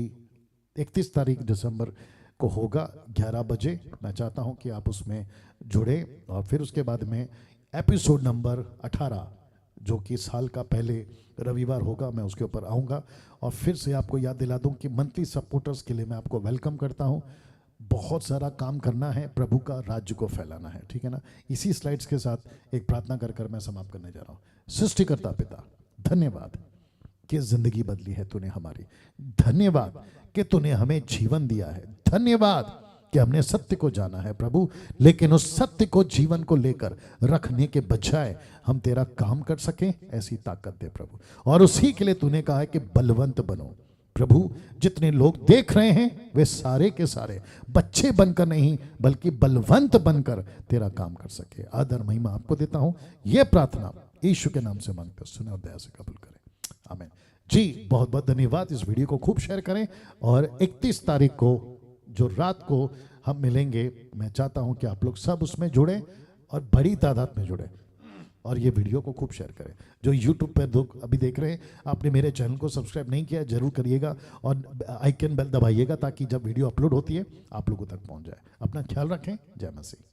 31 तारीख दिसंबर को होगा 11 बजे, मैं चाहता हूं कि आप उसमें जुड़े। और फिर उसके बाद में एपिसोड नंबर 18 जो कि साल का पहले रविवार होगा, मैं उसके ऊपर आऊँगा। और फिर से आपको याद दिला दूं कि मंथली सपोर्टर्स के लिए मैं आपको वेलकम करता हूं। बहुत सारा काम करना है, प्रभु का राज्य को फैलाना है, ठीक है ना। इसी स्लाइड्स के साथ एक प्रार्थना कर मैं समाप्त करने जा रहा हूँ। सृष्टिकर्ता पिता, धन्यवाद कि जिंदगी बदली है तूने हमारी, धन्यवाद कि तूने हमें जीवन दिया है, धन्यवाद कि हमने सत्य को जाना है प्रभु, लेकिन उस सत्य को जीवन को लेकर रखने के बजाय हम तेरा काम कर सकें, ऐसी ताकत दे प्रभु। और उसी के लिए तूने कहा है कि बलवंत बनो प्रभु। जितने लोग देख रहे हैं वे सारे के सारे बच्चे बनकर नहीं बल्कि बलवंत बनकर तेरा काम कर सके। आदर महिमा आपको देता हूं, यह प्रार्थना यीशु के नाम से मांगकर सुने और दया से कबूल करें, आमीन जी। बहुत बहुत धन्यवाद। इस वीडियो को खूब शेयर करें और 31 तारीख को जो रात को हम मिलेंगे, मैं चाहता हूं कि आप लोग सब उसमें जुड़े और बड़ी तादाद में जुड़े और ये वीडियो को खूब शेयर करें। जो यूट्यूब पर लोग अभी देख रहे हैं, आपने मेरे चैनल को सब्सक्राइब नहीं किया जरूर करिएगा और आइकन बेल दबाइएगा ताकि जब वीडियो अपलोड होती है आप लोगों तक पहुंच जाए। अपना ख्याल रखें। जय मसीह।